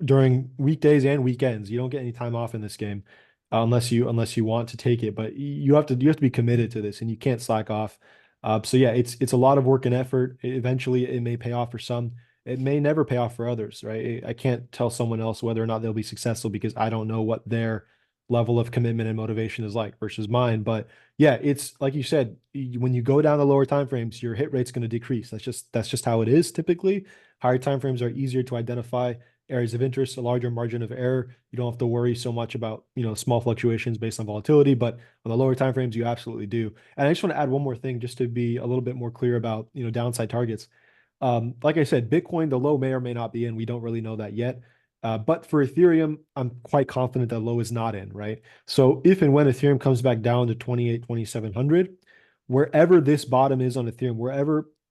during weekdays and weekends. You don't get any time off in this game unless you want to take it. But you have to be committed to this, and you can't slack off. So yeah, it's a lot of work and effort. Eventually, it may pay off for some. It may never pay off for others, right? I can't tell someone else whether or not they'll be successful because I don't know what their level of commitment and motivation is like versus mine. But yeah, it's like you said, when you go down the lower time frames, your hit rate's going to decrease. That's just how it is typically. Higher time frames are easier to identify areas of interest, a larger margin of error. You don't have to worry so much about, small fluctuations based on volatility, but on the lower time frames, you absolutely do. And I just want to add one more thing just to be a little bit more clear about, downside targets. Like I said, Bitcoin, the low may or may not be in. We don't really know that yet. But for Ethereum, I'm quite confident that low is not in, right? So if and when Ethereum comes back down to 2,700, wherever this bottom is on Ethereum,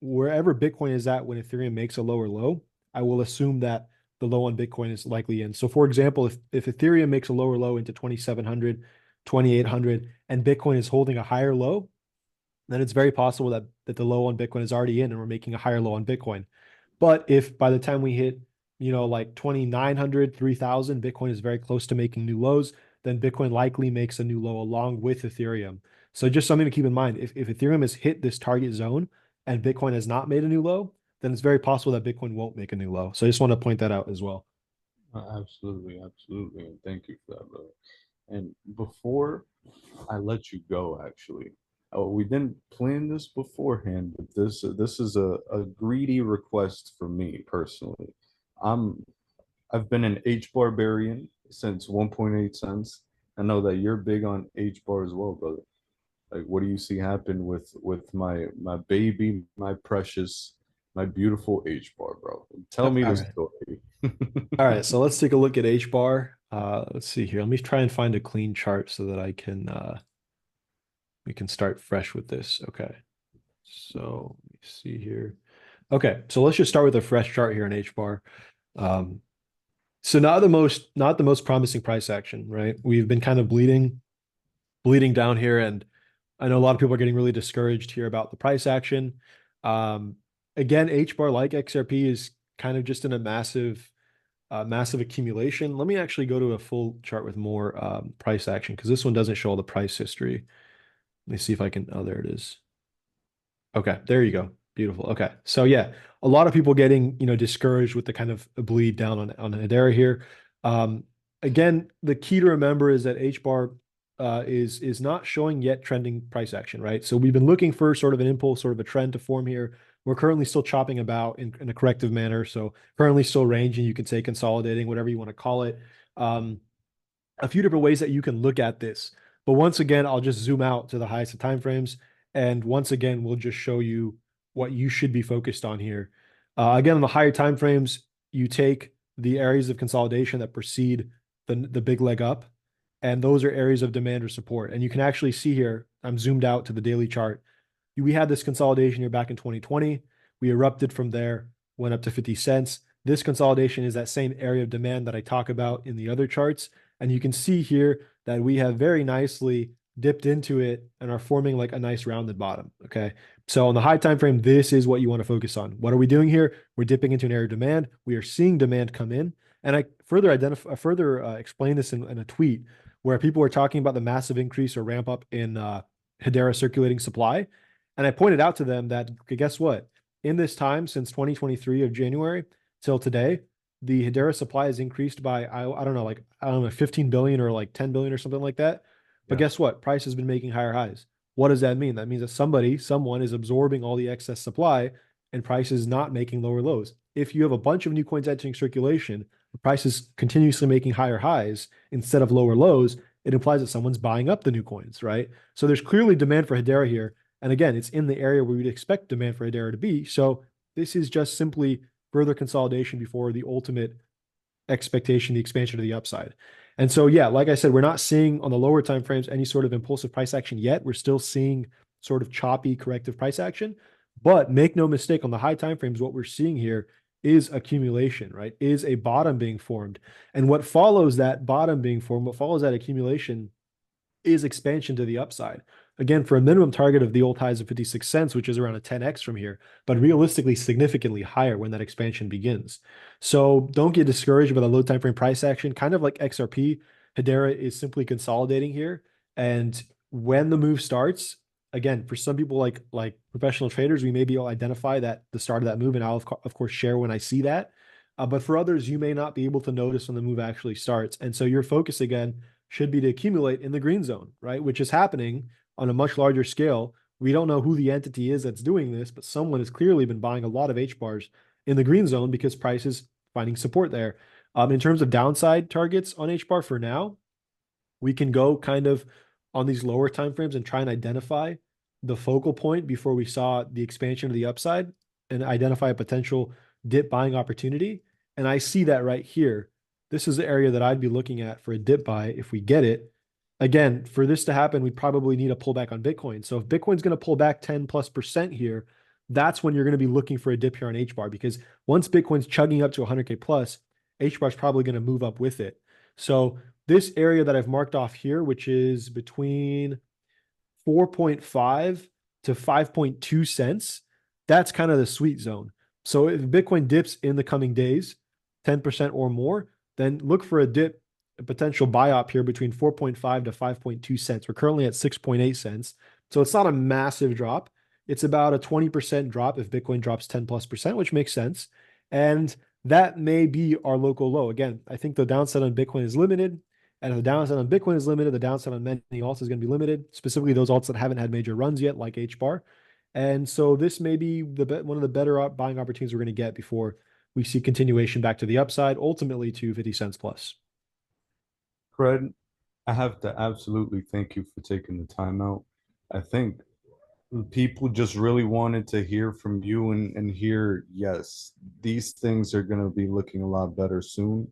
wherever Bitcoin is at when Ethereum makes a lower low, I will assume that the low on Bitcoin is likely in. So for example, if Ethereum makes a lower low into 2,700, 2,800, and Bitcoin is holding a higher low, then it's very possible that the low on Bitcoin is already in and we're making a higher low on Bitcoin. But if by the time we hit, like 2,900, 3,000, Bitcoin is very close to making new lows, then Bitcoin likely makes a new low along with Ethereum. So just something to keep in mind. If Ethereum has hit this target zone and Bitcoin has not made a new low, then it's very possible that Bitcoin won't make a new low. So I just want to point that out as well. absolutely, absolutely. And thank you for that, brother. And before I let you go, actually, oh, we didn't plan this beforehand, but this is a greedy request for me personally. I'm I've been an H barbarian since 1.8 cents. I know that you're big on H bar as well, brother. Like, what do you see happen with my baby, my precious, my beautiful H bar, bro? Tell All me the right. story. All right. So let's take a look at H bar. Let's see here. Let me try and find a clean chart so that I can we can start fresh with this. Okay. So let me see here. Okay, so let's just start with a fresh chart here in H bar. So not the most promising price action, right? We've been kind of bleeding down here, and I know a lot of people are getting really discouraged here about the price action. Um, Again, H bar like XRP is kind of just in a massive accumulation. Let me actually go to a full chart with more price action because this one doesn't show all the price history. Let me see if I can. Oh, there it is. Okay, there you go. Beautiful. Okay. So yeah, a lot of people getting, discouraged with the kind of bleed down on Hedera here. Um, Again, the key to remember is that H bar is not showing yet trending price action, right? So we've been looking for sort of an impulse, sort of a trend to form here. We're currently still chopping about in a corrective manner. So currently still ranging, you could say consolidating, whatever you want to call it. Um, a few different ways that you can look at this. But once again, I'll just zoom out to the highest of timeframes. And once again, we'll just show you what you should be focused on here. Again, on the higher timeframes, you take the areas of consolidation that precede the big leg up, and those are areas of demand or support. And you can actually see here, I'm zoomed out to the daily chart. We had this consolidation here back in 2020. We erupted from there, went up to 50 cents. This consolidation is that same area of demand that I talk about in the other charts. And you can see here that we have very nicely dipped into it and are forming like a nice rounded bottom. Okay. So on the high time frame, this is what you want to focus on. What are we doing here? We're dipping into an area of demand. We are seeing demand come in. And I further explain this in a tweet where people were talking about the massive increase or ramp up in Hedera circulating supply. And I pointed out to them that, okay, guess what? In this time, since 2023 of January till today, the Hedera supply has increased by, I don't know, like, I don't know, 15 billion or like 10 billion or something like that. But Yeah. guess what? Price has been making higher highs. What does that mean? That means that someone is absorbing all the excess supply and price is not making lower lows. If you have a bunch of new coins entering circulation, the price is continuously making higher highs instead of lower lows, it implies that someone's buying up the new coins, right? So there's clearly demand for Hedera here. And again, it's in the area where we'd expect demand for Hedera to be. So this is just simply further consolidation before the ultimate expectation, the expansion to the upside. And so, yeah, like I said, we're not seeing on the lower time frames any sort of impulsive price action yet. We're still seeing sort of choppy corrective price action. But make no mistake, on the high time frames, what we're seeing here is accumulation, right? Is a bottom being formed. And what follows that bottom being formed, what follows that accumulation is expansion to the upside. Again, for a minimum target of the old highs of 56 cents, which is around a 10x from here, but realistically significantly higher when that expansion begins. So don't get discouraged by the low time frame price action. Kind of like XRP, Hedera is simply consolidating here. And when the move starts, again, for some people like professional traders, we may be able to identify that the start of that move, and I'll of course share when I see that. But for others, you may not be able to notice when the move actually starts. And so your focus again should be to accumulate in the green zone, right? Which is happening on a much larger scale. We don't know who the entity is that's doing this, but someone has clearly been buying a lot of H bars in the green zone because price is finding support there. In terms of downside targets on H bar for now, we can go kind of on these lower timeframes and try and identify the focal point before we saw the expansion of the upside and identify a potential dip buying opportunity. And I see that right here. This is the area that I'd be looking at for a dip buy if we get it. Again, for this to happen, we probably need a pullback on Bitcoin. So if Bitcoin's going to pull back 10+% here, that's when you're going to be looking for a dip here on H bar, because once Bitcoin's chugging up to 100K plus, H bar is probably going to move up with it. So this area that I've marked off here, which is between 4.5 to 5.2 cents, that's kind of the sweet zone. So if Bitcoin dips in the coming days, 10% or more, then look for a dip, a potential buy up here between 4.5 to 5.2 cents. We're currently at 6.8 cents. So it's not a massive drop. It's about a 20% drop if Bitcoin drops 10+%, which makes sense. And that may be our local low. Again, I think the downside on Bitcoin is limited. And if the downside on Bitcoin is limited, the downside on many alts is going to be limited, specifically those alts that haven't had major runs yet, like H bar. And so this may be one of the better buying opportunities we're going to get before we see continuation back to the upside, ultimately to 50 cents plus. Fred, I have to absolutely thank you for taking the time out. I think people just really wanted to hear from you and hear, yes, these things are going to be looking a lot better soon.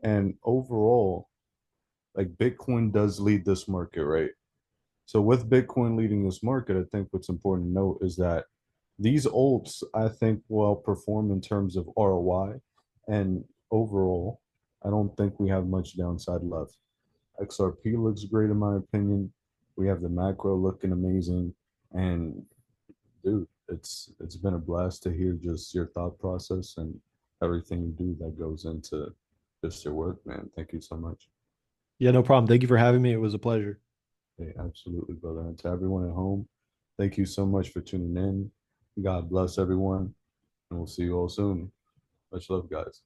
And overall, like Bitcoin does lead this market, right? So with Bitcoin leading this market, I think what's important to note is that these alts, I think, will perform in terms of ROI, and overall, I don't think we have much downside left. XRP looks great in my opinion. We have the macro looking amazing, and dude, it's been a blast to hear just your thought process and everything you do that goes into just your work, man. Thank you so much. Yeah, no problem. Thank you for having me. It was a pleasure. Hey, absolutely, brother. And to everyone at home, thank you so much for tuning in. God bless everyone, and we'll see you all soon. Much love, guys.